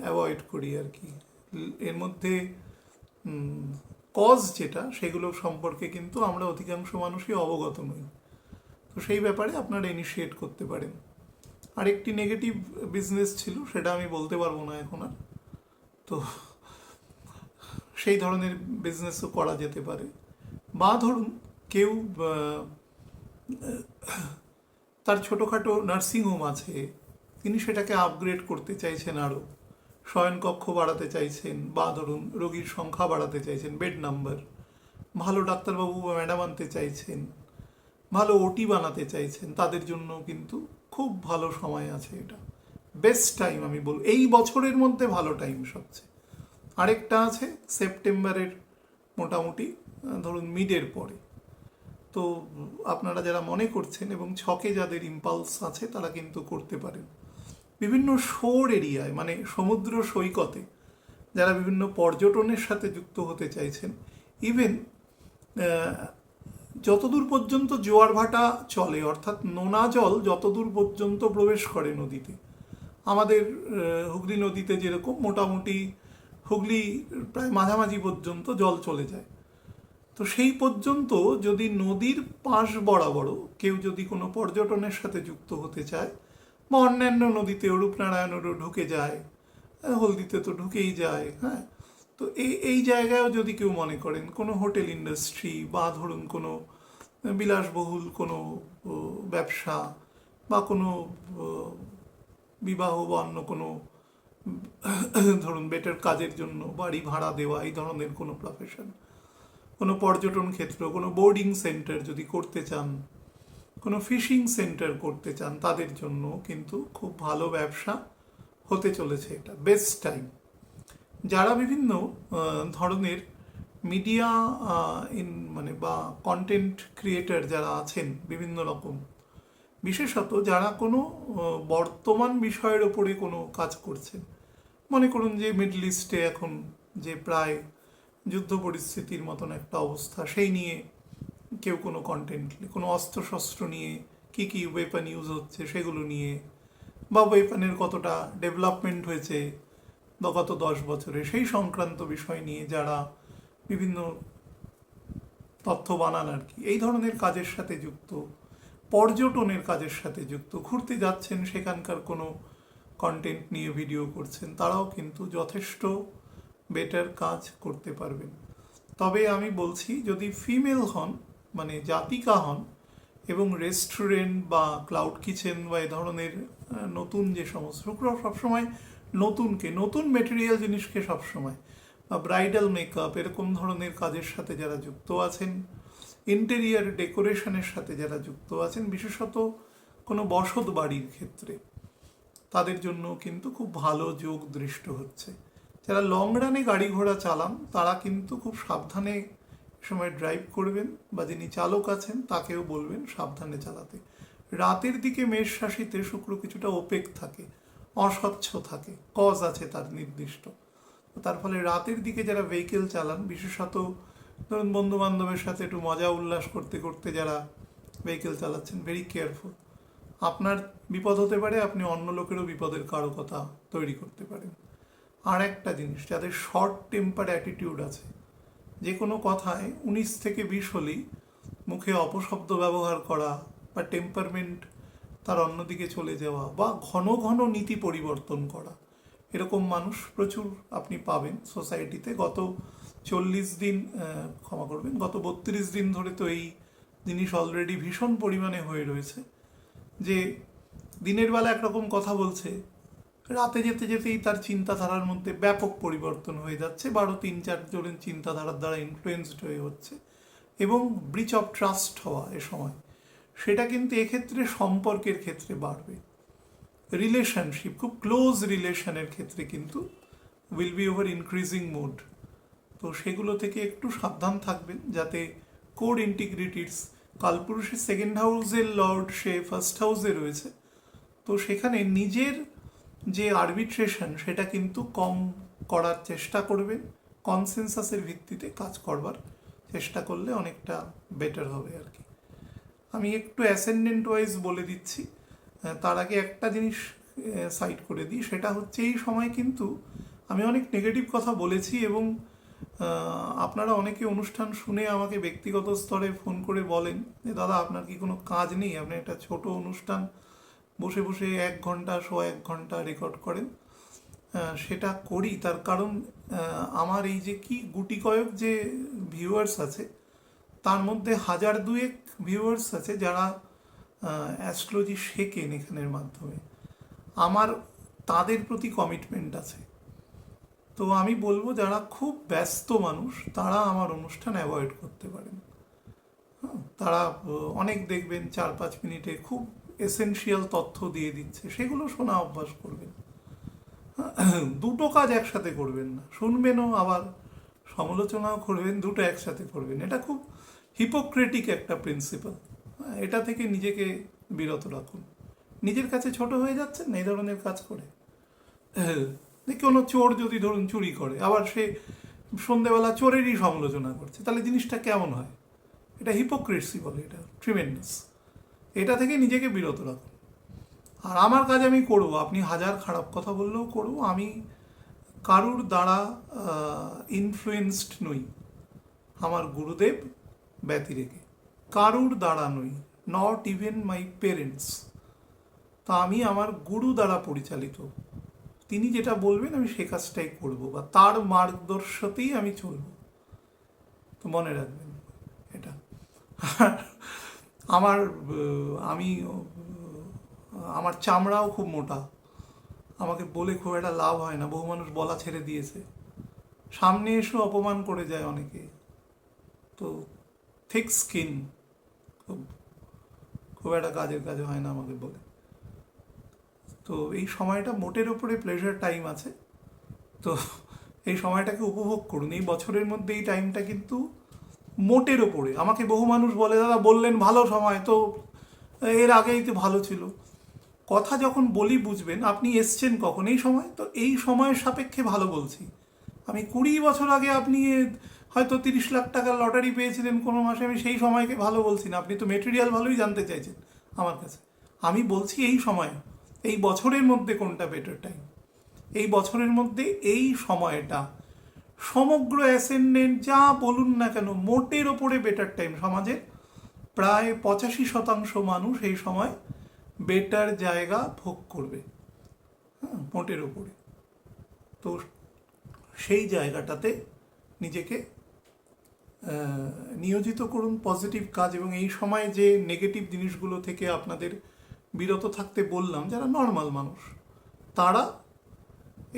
অ্যাভয়েড করি আর কি। এর মধ্যে কজ যেটা, সেগুলো সম্পর্কে কিন্তু আমরা অধিকাংশ মানুষই অবগত নই। তো সেই ব্যাপারে আপনারা ইনিশিয়েট করতে পারেন। আরেকটি নেগেটিভ বিজনেস ছিল, সেটা আমি বলতে পারবো না এখন আর। তো সেই ধরনের বিজনেসও করা যেতে পারে। বা ধরুন কেউ তার ছোটোখাটো নার্সিংহোম আছে, তিনি সেটাকে আপগ্রেড করতে চাইছেন, আরও শয়নকক্ষ বাড়াতে চাইছেন, বা ধরুন রোগীর সংখ্যা বাড়াতে চাইছেন, বেড নাম্বার, ভালো ডাক্তারবাবু বা ম্যাডাম আনতে চাইছেন, ভালো ওটি বানাতে চাইছেন, তাদের জন্য কিন্তু খুব ভালো সময় আছে। এটা বেস্ট টাইম আমি বলবো, এই বছরের মধ্যে ভালো টাইম সবচেয়ে। আরেকটা আছে সেপ্টেম্বরের মোটামুটি ধরুন মিডের পরে। তো আপনারা যারা মনে করছেন এবং ছকে যাদের ইম্পালস আছে তারা কিন্তু করতে পারেন। বিভিন্ন শোর এরিয়ায়, মানে সমুদ্র সৈকতে যারা বিভিন্ন পর্যটনের সাথে যুক্ত হতে চাইছেন, ইভেন যতদূর পর্যন্ত জোয়ার ভাটা চলে, অর্থাৎ নোনা জল যতদূর পর্যন্ত প্রবেশ করে নদীতে, আমাদের হুগলি নদীতে যেরকম মোটামুটি হুগলি প্রায় মাঝামাঝি পর্যন্ত জল চলে যায়, তো সেই পর্যন্ত যদি নদীর পাশ বরাবরও কেউ যদি কোনো পর্যটনের সাথে যুক্ত হতে চায়, বা অন্যান্য নদীতে রূপনারায়ণেরও ঢুকে যায়, হলদিতে তো ঢুকেই যায়, হ্যাঁ, তো এই জায়গায়ও যদি কেউ মনে করেন কোনো হোটেল ইন্ডাস্ট্রি বা ধরুন কোনো বিলাসবহুল কোনো ব্যবসা বা কোনো বিবাহ বা অন্য কোনো ধরুন বেটার কাজের জন্য বাড়ি ভাড়া দেওয়া, এই ধরনের কোনো প্রফেশন, কোনো পর্যটন ক্ষেত্র, কোনো বোর্ডিং সেন্টার যদি করতে চান, কোনো ফিশিং সেন্টার করতে চান, তাদের জন্য কিন্তু খুব ভালো ব্যবসা হতে চলেছে। এটা বেস্ট টাইম। যারা বিভিন্ন ধরনের মিডিয়া মানে বা কন্টেন্ট ক্রিয়েটার যারা আছেন বিভিন্ন রকম, বিশেষত যারা কোনো বর্তমান বিষয়ের ওপরে কোনো কাজ করছেন, মনে করুন যে মিডল ইস্টে এখন যে প্রায় যুদ্ধ পরিস্থিতির মতন একটা অবস্থা, সেই নিয়ে কেউ কোনো কন্টেন্ট, কোনো অস্ত্রশস্ত্র নিয়ে কি কি ওয়েপন ইউজ হচ্ছে সেগুলো নিয়ে, বা ওয়েপনের কতটা ডেভেলপমেন্ট হয়েছে বা গত 10 বছরে, সেই সংক্রান্ত বিষয় নিয়ে যারা বিভিন্ন তথ্য বানান আর কি, এই ধরনের কাজের সাথে যুক্ত, পর্যটনের কাজের সাথে যুক্ত, ঘুরতে যাচ্ছেন সেখানকার কোনো কন্টেন্ট নিয়ে ভিডিও করছেন, তারাও কিন্তু যথেষ্ট বেটার কাজ করতে পারবেন। তবে আমি বলছি যদি ফিমেল হন, মানে জাতিকা হন, এবং রেস্টুরেন্ট বা ক্লাউড কিচেন বা এ ধরনের নতুন যে সমস্ত, সবসময় নতুন মেটেরিয়াল জিনিসকে সবসময়, বা ব্রাইডাল মেকআপ এরকম ধরনের কাজের সাথে যারা যুক্ত আছেন, ইন্টেরিয়ার ডেকোরেশনের সাথে যারা যুক্ত আছেন, বিশেষত কোনো বসত বাড়ির ক্ষেত্রে, তাদের জন্য কিন্তু খুব ভালো যোগ দৃষ্ট হচ্ছে। যারা লং রানে গাড়ি ঘোড়া চালান তারা কিন্তু খুব সাবধানে সময় ড্রাইভ করবেন, বা যিনি চালক আছেন তাকেও বলবেন সাবধানে চালাতে। রাতের দিকে মেষ রাশিতে শুক্র কিছুটা ওপেক থাকে, অস্বচ্ছ থাকে, কজ আছে তার নির্দিষ্ট, তার ফলে রাতের দিকে যারা ভেহিকেল চালান, বিশেষত ধরুন বন্ধু বান্ধবের সাথে একটু মজা উল্লাস করতে করতে যারা ভেহিকেল চালাচ্ছেন, ভেরি কেয়ারফুল। আপনার বিপদ হতে পারে, আপনি অন্য লোকেরও বিপদের কারকতা তৈরি করতে পারেন। আর একটা জিনিস, যাদের শর্ট টেম্পার অ্যাটিটিউড আছে, যে কোনো কথায় 19 থেকে 20 হলেই মুখে অপশব্দ ব্যবহার করা বা টেম্পারমেন্ট তার অন্যদিকে চলে যাওয়া বা ঘন ঘন নীতি পরিবর্তন করা, এরকম মানুষ প্রচুর আপনি পাবেন সোসাইটিতে। গত 40 দিন, ক্ষমা করবেন, গত 32 দিন ধরে তো এই জিনিস অলরেডি ভীষণ পরিমাণে হয়ে রয়েছে, যে দিনের বেলা একরকম কথা বলছে, রাতে যেতে যেতেই তার চিন্তাধারার মধ্যে ব্যাপক পরিবর্তন হয়ে যাচ্ছে, 12-3-4 জনের চিন্তাধারার দ্বারা ইনফ্লুয়েন্সড হয়ে হচ্ছে, এবং ব্রিচ অফ ট্রাস্ট হওয়া এ সময়, সেটা কিন্তু এক্ষেত্রে সম্পর্কের ক্ষেত্রে বাড়বে। রিলেশনশিপ, খুব ক্লোজ রিলেশনের ক্ষেত্রে কিন্তু will be over increasing mode. তো সেগুলো থেকে একটু সাবধান থাকবেন, যাতে কোড ইন্টিগ্রিটিস, কালপুরুষের সেকেন্ড হাউসের লর্ড সে ফার্স্ট হাউসে রয়েছে, তো সেখানে নিজের যে আরবিট্রেশন সেটা কিন্তু কম করার চেষ্টা করবেন, কনসেনসাসের ভিত্তিতে কাজ করবার চেষ্টা করলে অনেকটা বেটার হবে আর কি। আমি একটু অ্যাসেন্ডেন্ট ওয়াইজ বলে দিচ্ছি, তার আগে একটা জিনিস সাইড করে দিই, সেটা হচ্ছে এই সময় কিন্তু আমি অনেক নেগেটিভ কথা বলেছি, এবং আপনারা অনেকে অনুষ্ঠান শুনে আমাকে ব্যক্তিগত স্তরে ফোন করে বলেন যে দাদা আপনার কি কোনো কাজ নেই, আপনি একটা ছোট অনুষ্ঠান বসে বসে 1 ঘন্টা 1.25 ঘন্টা রেকর্ড করেন। সেটা করি তার কারণ আমার এই যে কি গুটি কয়েক যে ভিউয়ার্স আছে, তার মধ্যে 1000-2 ভিউয়ার্স আছে যারা অ্যাস্ট্রোলজি শেখেন এখানের মাধ্যমে। আমার তাদের প্রতি কমিটমেন্ট আছে। তো আমি বলবো যারা খুব ব্যস্ত মানুষ তারা আমার অনুষ্ঠান অ্যাভয়েড করতে পারেন। তারা অনেক দেখবেন 4-5 মিনিটে খুব এসেনশিয়াল তথ্য দিয়ে দিচ্ছে, সেগুলো শোনা অভ্যাস করবেন। দুটো কাজ একসাথে করবেন না, শুনবেনও আবার সমালোচনাও করবেন, দুটো একসাথে করবেন। এটা খুব হিপোক্রেটিক একটা প্রিন্সিপাল। এটা থেকে নিজেকে বিরত রাখুন। নিজের কাছে ছোট হয়ে যাচ্ছেন না এই ধরনের কাজ করে। কোনো চোর যদি ধরুন চুরি করে, আবার সে সন্ধেবেলা চোরেরই সমালোচনা করছে, তাহলে জিনিসটা কেমন হয়? এটা হিপোক্রেসি বলে, এটা ট্রিমেন্ডাস। এটা থেকে নিজেকে বিরত রাখুন। আর আমার কাজ আমি করব, আপনি 1000 খারাপ কথা বললেও করব। আমি কারুর দ্বারা ইনফ্লুয়েন্সড নই, আমার গুরুদেব ব্যতি রেখে কারুর দ্বারা নই, নট ইভেন মাই পেরেন্টস। তা আমি আমার গুরু দ্বারা পরিচালিত, তিনি যেটা বলবেন আমি সে কাজটাই করব, বা তার মার্গদর্শতেই আমি চলব। তো মনে রাখবেন এটা। আমার আমি আমার চামড়াও খুব মোটা, আমাকে বলে খুব একটা লাভ হয় না, বহু মানুষ বলা ছেড়ে দিয়েছে, সামনে এসে অপমান করে যায় অনেকে। তো থিক স্কিন খুব খুব একটা কাজের কাজ হয় না আমাকে বলে। তো এই সময়টা মোটের ওপরে প্লেজার টাইম আছে, তো এই সময়টাকে উপভোগ করুন। এই বছরের মধ্যে এই টাইমটা কিন্তু মোটের ওপরে। আমাকে বহু মানুষ বলে দাদা বললেন ভালো সময়, তো এর আগেই তো ভালো ছিল। কথা যখন বলি বুঝবেন, আপনি এসছেন কখন এই সময়, তো এই সময়ের সাপেক্ষে ভালো বলছি। আমি 20 বছর আগে আপনি হয়তো 30 লাখ টাকার লটারি পেয়েছিলেন কোনো মাসে, আমি সেই সময়কে ভালো বলছি না। আপনি তো মেটেরিয়াল ভালোই জানতে চাইছেন আমার কাছে। আমি বলছি এই সময়, এই বছরের মধ্যে কোনটা বেটার টাইম, এই বছরের মধ্যে এই সময়টা সমগ্র অ্যাসেন্ডেন্ট যা বলুন না কেন মোটের ওপরে বেটার টাইম। সমাজে প্রায় 85% মানুষ এই সময় বেটার জায়গা ভোগ করবে, মোটের ওপরে। তো সেই জায়গাটাতে নিজেকে নিয়োজিত করুন, পজিটিভ কাজ। এবং এই সময় যে নেগেটিভ জিনিসগুলো থেকে আপনাদের বিরত থাকতে বললাম, যারা নর্মাল মানুষ তারা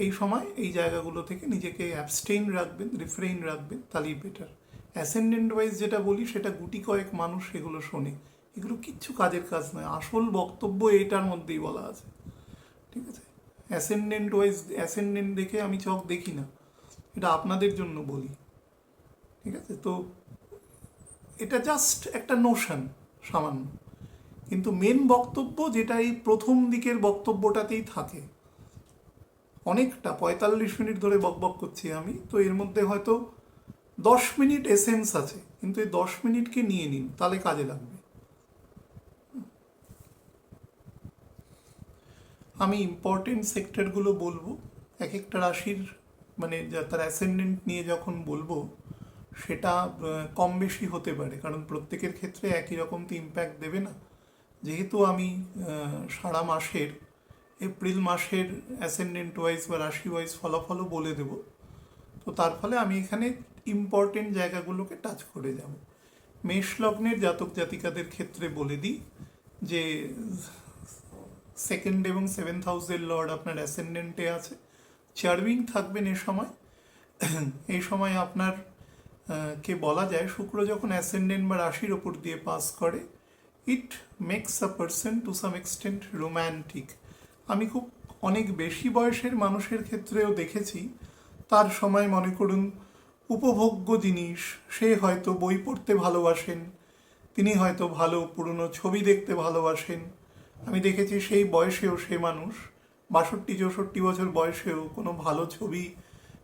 এই সময় এই জায়গাগুলো থেকে নিজেকে অ্যাবস্টেইন রাখবেন, রিফ্রেইন রাখবেন, তাহলেই বেটার। অ্যাসেন্ডেন্ট ওয়াইজ যেটা বলি সেটা গুটি কয়েক মানুষ সেগুলো শোনে, এগুলো কিচ্ছু কাজের কাজ নয়। আসল বক্তব্য এটার মধ্যেই বলা আছে, ঠিক আছে? অ্যাসেন্ডেন্ট ওয়াইজ অ্যাসেন্ডেন্ট দেখে আমি চোখ দেখি না, এটা আপনাদের জন্য বলি, ঠিক আছে? তো এটা জাস্ট একটা নোশন সামান্য, কিন্তু মেন বক্তব্য যেটা এই প্রথম দিকের বক্তব্যটাতেই থাকে, অনেকটা 45 মিনিট ধরে বকবক করছি আমি, তো এর মধ্যে হয়তো 10 মিনিট এসেন্স আছে, কিন্তু এই 10 মিনিটকে নিয়ে নিন, তাহলে কাজে লাগবে। আমি ইম্পর্টেন্ট সেক্টরগুলো বলবো এক একটা রাশির, মানে তার অ্যাসেন্ডেন্ট নিয়ে যখন বলবো সেটা কম বেশি হতে পারে, কারণ প্রত্যেকের ক্ষেত্রে একই রকম তো ইম্প্যাক্ট দেবে না। যেহেতু আমি সারা মাসের, এপ্রিল মাসের অ্যাসেন্ডেন্ট ওয়াইজ বা রাশি ওয়াইজ ফলাফলও বলে দেব, তো তার ফলে আমি এখানে ইম্পর্টেন্ট জায়গাগুলোকে টাচ করে যাব। মেষ লগ্নের জাতক জাতিকাদের ক্ষেত্রে বলে দিই যে সেকেন্ড এবং 7th হাউসের লর্ড আপনার অ্যাসেন্ডেন্টে আছে, চার্মিং থাকবেন এ সময়। এই সময় আপনার কে বলা যায় শুক্র যখন অ্যাসেন্ডেন্ট বা রাশির ওপর দিয়ে পাস করে, it makes a person to some extent romantic. আমি খুব অনেক বেশি বয়সের মানুষের ক্ষেত্রেও দেখেছি, তার সময় মনে করুন উপভোগ্য জিনিস, সে হয়তো বই পড়তে ভালোবাসেন, তিনি হয়তো ভালো পুরনো ছবি দেখতে ভালোবাসেন। আমি দেখেছি সেই বয়সেও সে মানুষ 62-64 বছর বয়সেও কোনো ভালো ছবি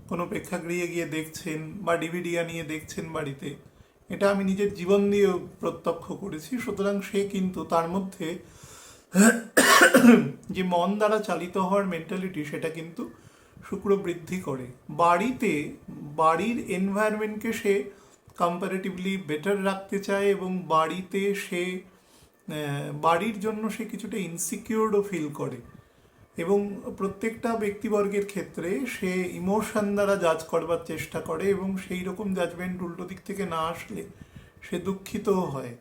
কোনো প্রেক্ষাগৃহে গিয়ে দেখছেন বা ডিভিডি আনিয়ে দেখছেন বাড়িতে। এটা আমি নিজের জীবন দিয়েও প্রত্যক্ষ করেছি। সুতরাং সে কিন্তু তার মধ্যে যে মন দ্বারা চালিত হওয়ার মেন্টালিটি, সেটা কিন্তু শুক্র বৃদ্ধি করে। বাড়ির এনভায়রনমেন্টকে সে কম্পারেটিভলি বেটার রাখতে চায়, এবং বাড়িতে সে বাড়ির জন্য সে কিছুটা ইনসিকিউরও ফিল করে, এবং প্রত্যেকটা ব্যক্তিবর্গের ক্ষেত্রে সে ইমোশন দ্বারা জাজ করবার চেষ্টা করে, এবং সেই রকম জাজমেন্ট উল্টো দিক থেকে না আসলে সে দুঃখিতও হয়।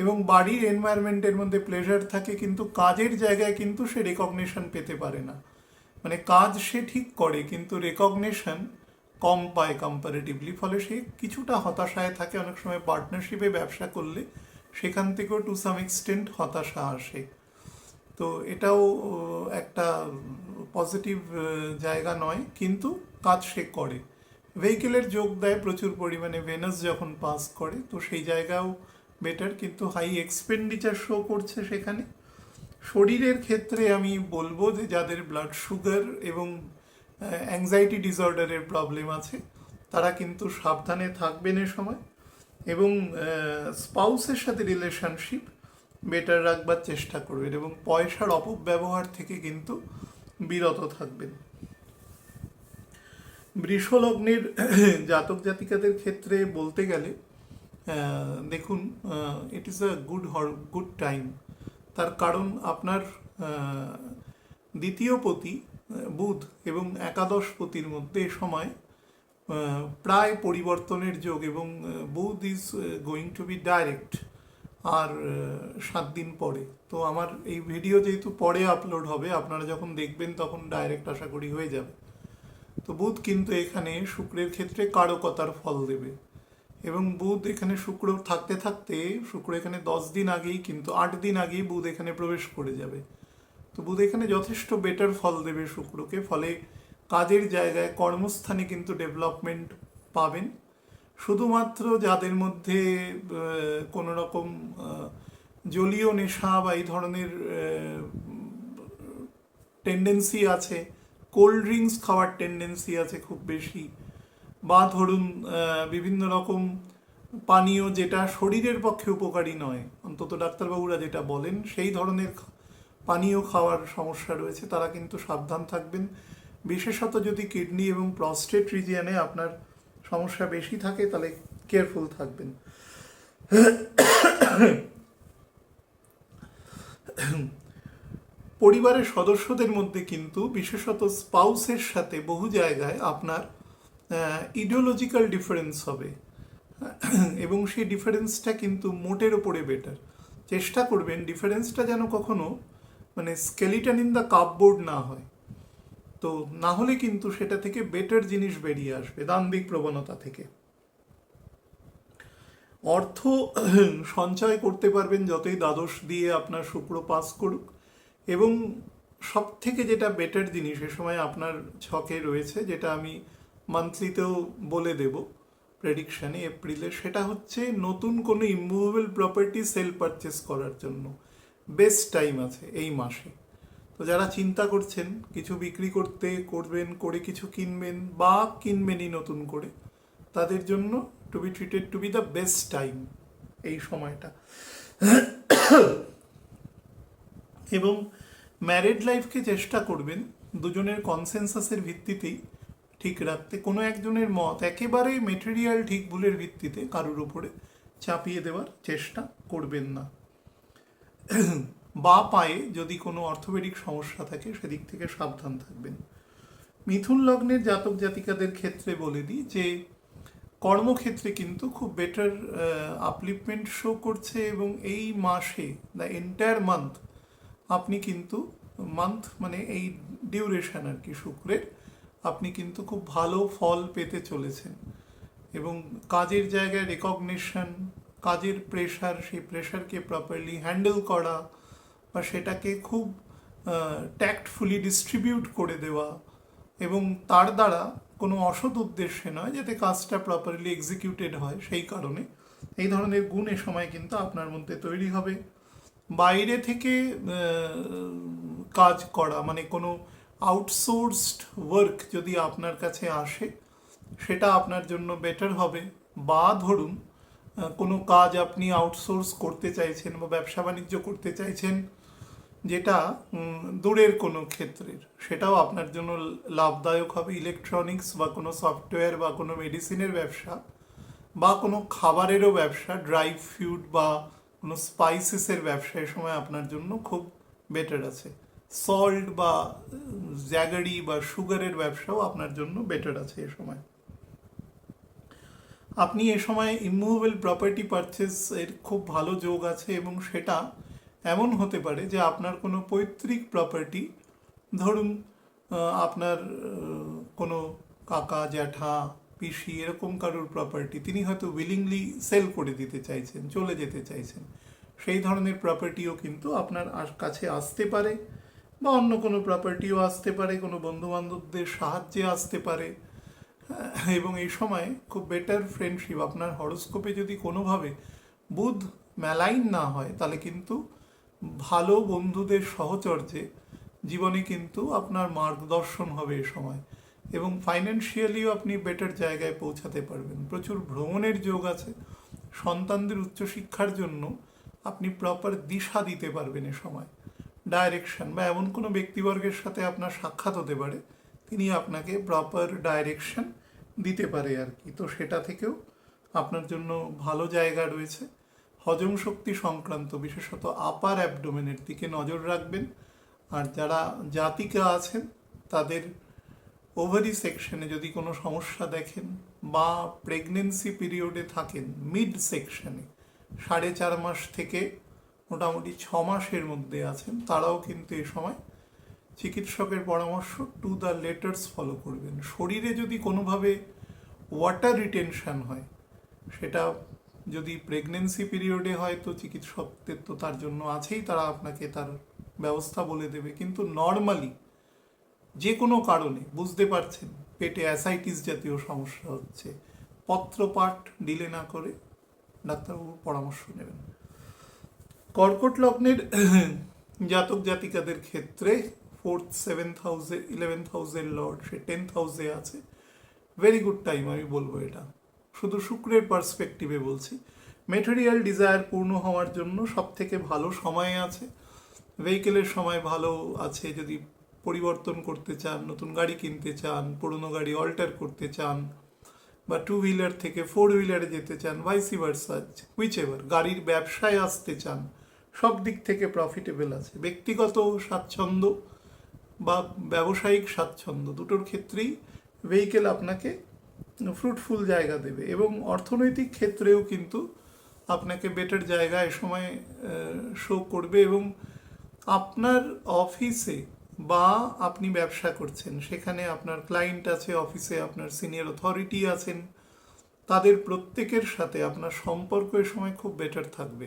এবং বাড়ির এনভায়রনমেন্টের মধ্যে প্লেজার থাকে, কিন্তু কাজের জায়গায় কিন্তু সে রেকগনিশন পেতে পারে না। মানে কাজ সে ঠিক করে কিন্তু রেকগনিশন কম পায় কম্পারেটিভলি, ফলে সে কিছুটা হতাশায় থাকে। অনেক সময় পার্টনারশিপে ব্যবসা করলে সেখান থেকেও টু সাম এক্সটেন্ট হতাশা আসে। তো এটাও একটা পজিটিভ জায়গা নয়, কিন্তু কাজ সে করে। ভেহিকেলের যোগ দেয় প্রচুর পরিমাণে ভেনাস যখন পাস করে, তো সেই জায়গাও বেটার, কিন্তু হাই এক্সপেন্ডিচার শো করছে সেখানে। শরীরের ক্ষেত্রে আমি বলবো যে যাদের ব্লাড সুগার এবং অ্যাংজাইটি ডিসঅর্ডারের প্রবলেম আছে, তারা কিন্তু সাবধানে থাকবেন এ সময়, এবং স্পাউসের সাথে রিলেশনশিপ বেটার রাখবার চেষ্টা করবেন, এবং পয়সার অপব্যবহার থেকে কিন্তু বিরত থাকবেন। বৃষ লগ্নের জাতক জাতিকাদের ক্ষেত্রে বলতে গেলে দেখুন, it is a good time. তার কারণ আপনার দ্বিতীয় পতি বুধ এবং একাদশ পতির মধ্যে এ সময় প্রায় পরিবর্তনের যোগ, এবং Budh is going to be direct আর 7 দিন পরে। তো আমার এই ভিডিও যেহেতু পরে আপলোড হবে, আপনারা যখন দেখবেন তখন ডাইরেক্ট আশা করি হয়ে যাবে। তো বুধ কিন্তু এখানে শুক্রের ক্ষেত্রে কারকতার ফল দেবে, এবং বুধ এখানে শুক্র থাকতে থাকতে, শুক্র এখানে 10 দিন আগেই, কিন্তু 8 দিন আগেই বুধ এখানে প্রবেশ করে যাবে। তো বুধ এখানে যথেষ্ট বেটার ফল দেবে শুক্রকে, ফলে কাজের জায়গায় কর্মস্থানে কিন্তু ডেভেলপমেন্ট পাবেন। শুধুমাত্র যাদের মধ্যে কোনো রকম জলীয় নেশা বা এই ধরনের টেন্ডেন্সি আছে, কোল্ড ড্রিঙ্কস খাওয়ার টেন্ডেন্সি আছে খুব বেশি, বা ধরুন বিভিন্ন রকম পানীয় যেটা শরীরের পক্ষে উপকারী নয়, অন্তত ডাক্তারবাবুরা যেটা বলেন, সেই ধরনের পানীয় খাওয়ার সমস্যা রয়েছে, তারা কিন্তু সাবধান থাকবেন। বিশেষত যদি কিডনি এবং প্রস্টেট রিজিয়নে আপনার সমস্যা বেশি থাকে, তাহলে কেয়ারফুল থাকবেন। পরিবারের সদস্যদের মধ্যে কিন্তু বিশেষত স্পাউসের সাথে বহু জায়গায় আপনার ইডিওলজিক্যাল ডিফারেন্স হবে, এবং সেই ডিফারেন্সটা কিন্তু মোটের ওপরে বেটার। চেষ্টা করবেন ডিফারেন্সটা যেন কখনো মানে স্কেলিটন ইন দ্য কাপবোর্ড না হয়, তো না হলে কিন্তু সেটা থেকে বেটার জিনিস বেরিয়ে আসবে, দাম্ভিক প্রবণতা থেকে। অর্থ সঞ্চয় করতে পারবেন যতই দ্বাদশ দিয়ে আপনার শুক্র পাস করুক, এবং সব থেকে যেটা বেটার জিনিস এ সময় আপনার ছকে রয়েছে, যেটা আমি মান্থলিতেও বলে দেব প্রেডিকশানে এপ্রিলে, সেটা হচ্ছে নতুন কোনো ইমুভেবল প্রপার্টি সেল পারচেস করার জন্য বেস্ট টাইম আছে এই মাসে। তো যারা চিন্তা করছেন কিছু বিক্রি করবেন, করে কিছু কিনবেন বা কিনবেনই নতুন করে, তাদের জন্য to be treated to be the best time এই সময়টা। এবং ম্যারিড লাইফকে চেষ্টা করবেন দুজনের কনসেনসাসের ভিত্তিতেই ঠিক রাখতে। কোনো একজনের মত একেবারে মেটেরিয়াল ঠিক ভুলের ভিত্তিতে কারোর উপরে চাপিয়ে দেওয়ার চেষ্টা করবেন না। বা পায়ে যদি কোনো অর্থোপেডিক সমস্যা থাকে সেদিক থেকে সাবধান থাকবেন। মিথুন লগ্নের জাতক জাতিকাদের ক্ষেত্রে বলে দিই যে কর্মক্ষেত্রে কিন্তু খুব বেটার আপলিফমেন্ট শো করছে, এবং এই মাসে দ্য এন্টায়ার মান্থ আপনি কিন্তু মানে এই ডিউরেশন আর কি শুক্রের, আপনি কিন্তু খুব ভালো ফল পেতে চলেছেন। এবং কাজের জায়গায় রেকগনিশন, কাজের প্রেশার, সেই প্রেশারকে প্রপারলি হ্যান্ডেল করা বা সেটাকে খুব ট্যাক্টফুলি ডিস্ট্রিবিউট করে দেওয়া, এবং তার দ্বারা কোনো অসৎ উদ্দেশ্যে নয়, যাতে কাজটা প্রপারলি এক্সিকিউটেড হয়, সেই কারণে এই ধরনের গুণ এ সময় কিন্তু আপনার মধ্যে তৈরি হবে। বাইরে থেকে কাজ করা, মানে কোনো আউটসোর্সড ওয়ার্ক যদি আপনার কাছে আসে, সেটা আপনার জন্য বেটার হবে। বা ধরুন কোনো কাজ আপনি আউটসোর্স করতে চাইছেন বা ব্যবসা বাণিজ্য করতে চাইছেন, যেটা দূরের কোনো ক্ষেত্রের, সেটাও আপনার জন্য লাভদায়ক হবে। ইলেকট্রনিক্স বা কোনো সফটওয়্যার বা কোনো মেডিসিনের ব্যবসা বা কোনো খাবারেরও ব্যবসা, ড্রাই ফ্রুট বা কোনো স্পাইসেসের ব্যবসা এ সময় আপনার জন্য খুব বেটার আছে। সল্ট বা জ্যাগারি বা সুগারের ব্যবসাও আপনার জন্য বেটার আছে এ সময়। আপনি এ সময় ইমুভেবল প্রপার্টি পারচেস এর খুব ভালো যোগ আছে, এবং সেটা এমন হতে পারে যে আপনার কোনো পৈতৃক প্রপার্টি, ধরুন আপনার কোনো কাকা জ্যাঠা পিসি এরকম কারোর প্রপার্টি, তিনি হয়তো উইলিংলি সেল করে দিতে চাইছেন, চলে যেতে চাইছেন, সেই ধরনের প্রপার্টিও কিন্তু আপনার কাছে আসতে পারে। বা অন্য কোনো প্রপার্টিও আসতে পারে, কোনো বন্ধুবান্ধবদের সাহায্যে আসতে পারে। এবং এই সময় খুব বেটার ফ্রেন্ডশিপ, আপনার হরোস্কোপে যদি কোনোভাবে বুধ ম্যালাইন না হয়, তাহলে কিন্তু ভালো বন্ধুদের সহচর্যে জীবনে কিন্তু আপনার মার্গদর্শন হবে এ সময়। এবং ফাইন্যান্সিয়ালিও আপনি বেটার জায়গায় পৌঁছাতে পারবেন। প্রচুর ভ্রমণের যোগ আছে। সন্তানদের উচ্চশিক্ষার জন্য আপনি প্রপার দিশা দিতে পারবেন এ সময়, ডাইরেকশন, বা এমন কোনো ব্যক্তিবর্গের সাথে আপনার সাক্ষাৎ হতে পারে, তিনি আপনাকে প্রপার ডাইরেকশন দিতে পারে আর কি। তো সেটা থেকেও আপনার জন্য ভালো জায়গা রয়েছে। হজম শক্তি সংক্রান্ত বিশেষত আপার অ্যাবডোমেনের দিকে নজর রাখবেন। আর যারা জাতিকা আছেন তাদের ওভারি সেকশনে যদি কোনো সমস্যা দেখেন বা প্রেগনেন্সি পিরিয়ডে থাকেন মিড সেকশনে, 4.5 মাস থেকে মোটামুটি 6 মাসের মধ্যে আছেন, তারাও কিন্তু এ সময় চিকিৎসকের পরামর্শ টু দ্য লেটার্স ফলো করবেন। শরীরে যদি কোনোভাবে ওয়াটার রিটেনশন হয়, সেটা যদি প্রেগনেন্সি পিরিয়ডে হয় তো চিকিৎসকদের তো তার জন্য আছেই, তারা আপনাকে তার ব্যবস্থা বলে দেবে। কিন্তু নর্মালি যে কোনো কারণে বুঝতে পারছেন পেটে অ্যাসাইটিস জাতীয় সমস্যা হচ্ছে, পত্রপাঠ ডিলে না করে ডাক্তারবাবুর পরামর্শ নেবেন। কর্কট লগ্নের জাতক জাতিকাদের ক্ষেত্রে 4th 7th হাউসে 11th হাউসের লর্ড সে 10th হাউসে আছে। ভেরি গুড টাইম আমি বলবো, এটা শুধু শুক্রের পার্সপেক্টিভে বলছি। মেটেরিয়াল ডিজায়ার পূর্ণ হওয়ার জন্য সব থেকে ভালো সময় আছে। ভেহিকেলের সময় ভালো আছে, যদি পরিবর্তন করতে চান, নতুন গাড়ি কিনতে চান, পুরনো গাড়ি অল্টার করতে চান, বা 2 হুইলার থেকে 4 হুইলারে যেতে চান, ভাইসি ভার্সা, হুইচ এভার, গাড়ির ব্যবসায় আসতে চান, সব দিক থেকে প্রফিটেবল আছে। ব্যক্তিগত স্বাচ্ছন্দ্য বা ব্যবসায়িক স্বাচ্ছন্দ্য দুটোর ক্ষেত্রেই ভেহিকেল আপনাকে ফ্রুটফুল জায়গা দেবে। এবং অর্থনৈতিক ক্ষেত্রেও কিন্তু আপনাকে বেটার জায়গা এ সময় শো করবে। এবং আপনার অফিসে বা আপনি ব্যবসা করছেন, সেখানে আপনার ক্লায়েন্ট আছে, অফিসে আপনার সিনিয়র অথরিটি আছেন, তাদের প্রত্যেকের সাথে আপনার সম্পর্ক এ সময় খুব বেটার থাকবে।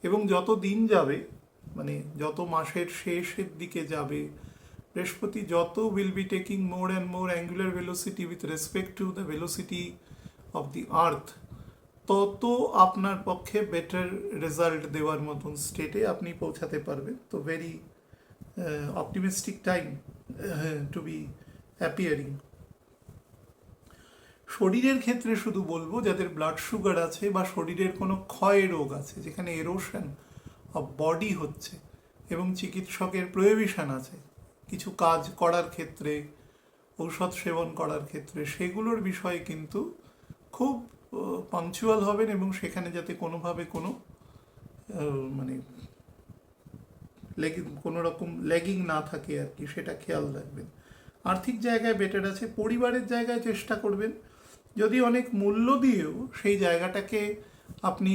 এবং যত দিন যাবে, মানে যত মাসের শেষের দিকে যাবে, বৃহস্পতি যত will be taking more and more angular velocity with respect to the velocity of the earth, তত আপনার পক্ষে বেটার রেজাল্ট দেওয়ার মতন স্টেটে আপনি পৌঁছাতে পারবেন। তো very optimistic time to be appearing. শরীরের ক্ষেত্রে শুধু বলবো যাদের ব্লাড সুগার আছে বা শরীরের কোনো ক্ষয় রোগ আছে, যেখানে এরোশন অফ বডি হচ্ছে এবং চিকিৎসকের প্রয়োভিশন আছে কিছু কাজ করার ক্ষেত্রে, ঔষধ সেবন করার ক্ষেত্রে, সেগুলোর বিষয়ে কিন্তু খুব পাংচুয়াল হবেন এবং সেখানে যাতে কোনোভাবে কোনো মানে কোনো রকম ল্যাগিং না থাকে আর কি, সেটা খেয়াল রাখবেন। আর্থিক জায়গায় বেটার আছে। পরিবারের জায়গায় চেষ্টা করবেন যদি অনেক মূল্য দিয়েও সেই জায়গাটাকে আপনি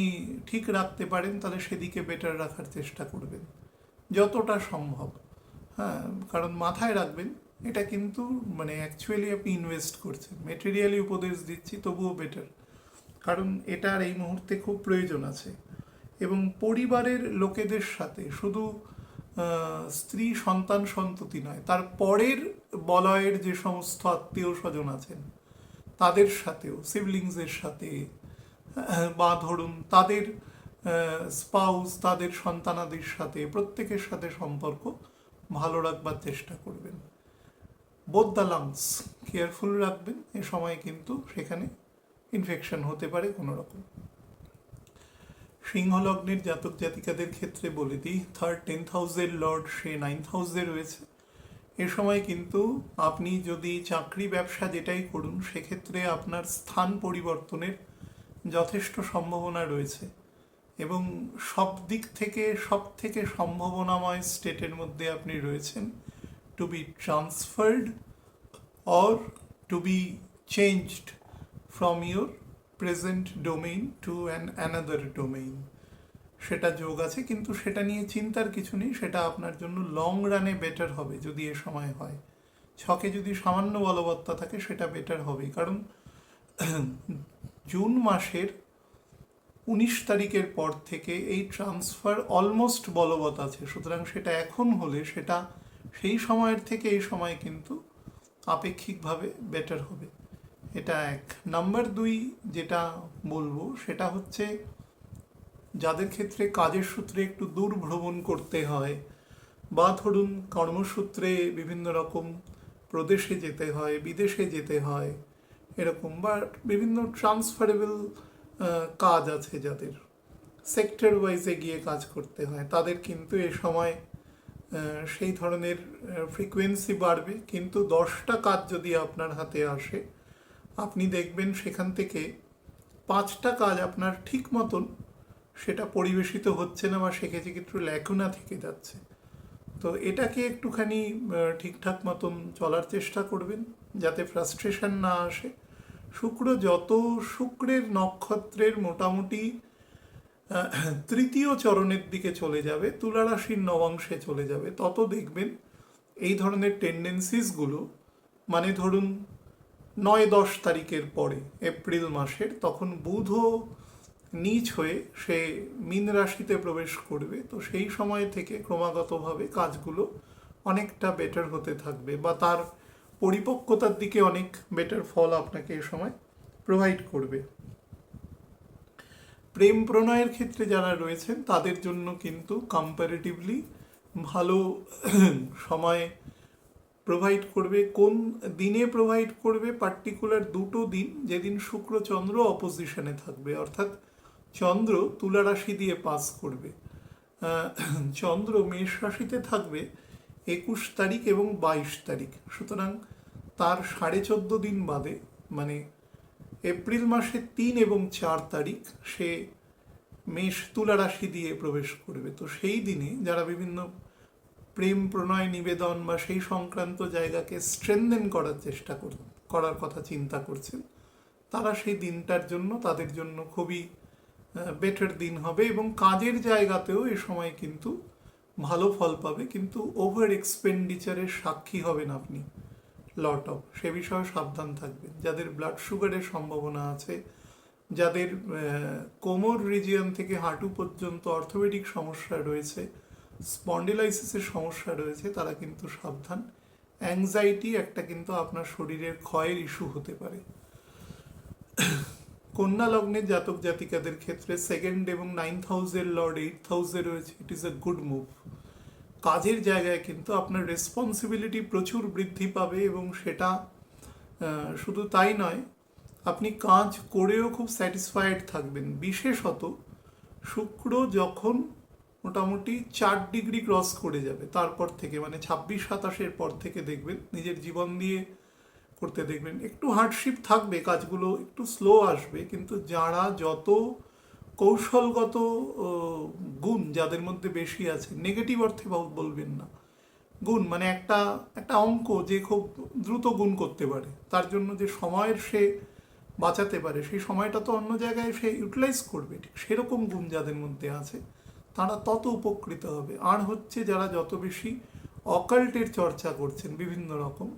ঠিক রাখতে পারেন তাহলে সেদিকে বেটার রাখার চেষ্টা করবেন যতটা সম্ভব। হ্যাঁ, কারণ মাথায় রাখবেন এটা কিন্তু মানে অ্যাকচুয়ালি আপনি ইনভেস্ট করছেন। মেটেরিয়ালি উপদেশ দিচ্ছি তবুও বেটার, কারণ এটার এই মুহূর্তে খুব প্রয়োজন আছে। এবং পরিবারের লোকেদের সাথে শুধু স্ত্রী সন্তান সন্ততি নয়, তার পরের বলয়ের যে সমস্ত আত্মীয় স্বজন আছেন তাদের সাথেও, সিবলিংসের সাথে বা ধরুন তাদের স্পাউস, তাদের সন্তানাদের সাথে, প্রত্যেকের সাথে সম্পর্ক ভালো রাখবার চেষ্টা করবেন। বোথ দ্য লাংস কেয়ারফুল রাখবেন, এ সময় কিন্তু সেখানে ইনফেকশন হতে পারে কোনো রকম। সিংহ লগ্নের জাতক জাতিকাদের ক্ষেত্রে বলে দিই, 10th হাউসের লর্ড সে 9th হাউসে রয়েছে। এ সময় কিন্তু আপনি যদি চাকরি ব্যবসা যেটাই করুন সেক্ষেত্রে আপনার স্থান পরিবর্তনের যথেষ্ট সম্ভাবনা রয়েছে এবং সব দিক থেকে সব থেকে সম্ভাবনাময় স্টেটের মধ্যে আপনি রয়েছেন to be transferred or to be changed from your present domain to another domain. সেটা যোগ আছে, কিন্তু সেটা নিয়ে চিন্তার কিছু নেই, সেটা আপনার জন্য লং রানে বেটার হবে যদি এ সময় হয়। ছকে যদি সামান্য বলবত্তা থাকে সেটা বেটার হবে, কারণ জুন মাসের 19 তারিখের পর থেকে এই ট্রান্সফার অলমোস্ট বলবৎ আছে। সুতরাং সেটা এখন হলে সেটা সেই সময়ের থেকে এই সময় কিন্তু আপেক্ষিকভাবে বেটার হবে। এটা এক। নাম্বার 2 যেটা বলবো সেটা হচ্ছে যাদের ক্ষেত্রে কাজের সূত্রে একটু দূর ভ্রমণ করতে হয় বা ধরুন কর্মসূত্রে বিভিন্ন রকম প্রদেশে যেতে হয়, বিদেশে যেতে হয়, এরকম বা বিভিন্ন ট্রান্সফারেবল কাজ আছে, যাদের সেক্টর ওয়াইজে গিয়ে কাজ করতে হয়, তাদের কিন্তু এ সময় সেই ধরনের ফ্রিকোয়েন্সি বাড়বে। কিন্তু 10টা কাজ যদি আপনার হাতে আসে আপনি দেখবেন সেখান থেকে 5টা কাজ আপনার ঠিক মতন সেটা পরিবেশিত হচ্ছে না বা সেক্ষেত্রে একটু ল্যাকুনা থেকে যাচ্ছে। তো এটাকে একটুখানি ঠিকঠাক মতন চলার চেষ্টা করবেন যাতে ফ্রাস্ট্রেশন না আসে। শুক্রের নক্ষত্রের মোটামুটি 3য় চরণের দিকে চলে যাবে, তুলা রাশির নবাংশে চলে যাবে, তত দেখবেন এই ধরনের টেন্ডেন্সিসগুলো, মানে ধরুন 9-10 তারিখের পরে এপ্রিল মাসের, তখন বুধও নীচ হয়ে সে মীন রাশিতে প্রবেশ করবে। তো সেই সময় থেকে ক্রমাগতভাবে কাজগুলো অনেকটা বেটার হতে থাকবে বা তার পরিপক্কতার দিকে অনেক বেটার ফল আপনাকে এ সময় প্রোভাইড করবে। প্রেম প্রণয়ের ক্ষেত্রে যারা রয়েছেন তাদের জন্য কিন্তু কম্পারেটিভলি ভালো সময় প্রোভাইড করবে। কোন দিনে প্রোভাইড করবে? পার্টিকুলার 2টো দিন যেদিন শুক্র চন্দ্র অপোজিশনে থাকবে, অর্থাৎ চন্দ্র তুলা রাশি দিয়ে পাস করবে, চন্দ্র মেষ রাশিতে থাকবে 21 তারিখ এবং 22 তারিখ। সুতরাং তার 14.5 দিন বাদে, মানে এপ্রিল মাসের 3 এবং 4 তারিখ সে মেষ তুলা রাশি দিয়ে প্রবেশ করবে। তো সেই দিনে যারা বিভিন্ন প্রেম প্রণয় নিবেদন বা সেই সংক্রান্ত জায়গাকে স্ট্রেনদেন করার চেষ্টা করার কথা চিন্তা করছেন, তারা সেই দিনটার জন্য তাদের জন্য খুবই বেটার দিন হবে এবং কাজের জায়গাতেও এ সময় কিন্তু ভালো ফল পাবে। কিন্তু ওভার এক্সপেন্ডিচারের সাক্ষী হবেন আপনি লট অফ, সে বিষয়ে সাবধান থাকবেন। যাদের ব্লাড সুগারের সম্ভাবনা আছে, যাদের কোমর রিজিয়ন থেকে হাঁটু পর্যন্ত অর্থোপেডিক সমস্যা রয়েছে, স্পন্ডিলাইসিসের সমস্যা রয়েছে, তারা কিন্তু সাবধান। অ্যাংজাইটি একটা কিন্তু আপনার শরীরের ক্ষয়ের ইস্যু হতে পারে। কন্যা লগ্নের জাতক জাতিকাদের ক্ষেত্রে 2nd এবং 9th হাউসের লর্ড 8th হাউসে রয়েছে, it is a good move. কাজের জায়গায় কিন্তু আপনার রেসপন্সিবিলিটি প্রচুর বৃদ্ধি পাবে, এবং সেটা শুধু তাই নয়, আপনি কাজ করেও খুব স্যাটিসফাইড থাকবেন। বিশেষত শুক্র যখন মোটামুটি 4 ডিগ্রি ক্রস করে যাবে তারপর থেকে, মানে 26-27-এর পর থেকে দেখবেন নিজের জীবন দিয়ে করতে দেখবেন একটু হার্ডশিপ থাকবে, কাজগুলো একটু স্লো আসবে, কিন্তু যারা যত কৌশলগত গুণ যাদের মধ্যে বেশি আছে, নেগেটিভ অর্থে বলবেন না, গুণ মানে একটা একটা অঙ্ক যে খুব দ্রুত গুণ করতে পারে, তার জন্য যে সময়ের সে বাঁচাতে পারে, সেই সময়টা তো অন্য জায়গায় সে ইউটিলাইজ করবে, ঠিক সেরকম গুণ যাদের মধ্যে আছে তারা তত উপকৃত হবে। আর হচ্ছে যারা যত বেশি অকাল্টের চর্চা করছেন বিভিন্ন রকম,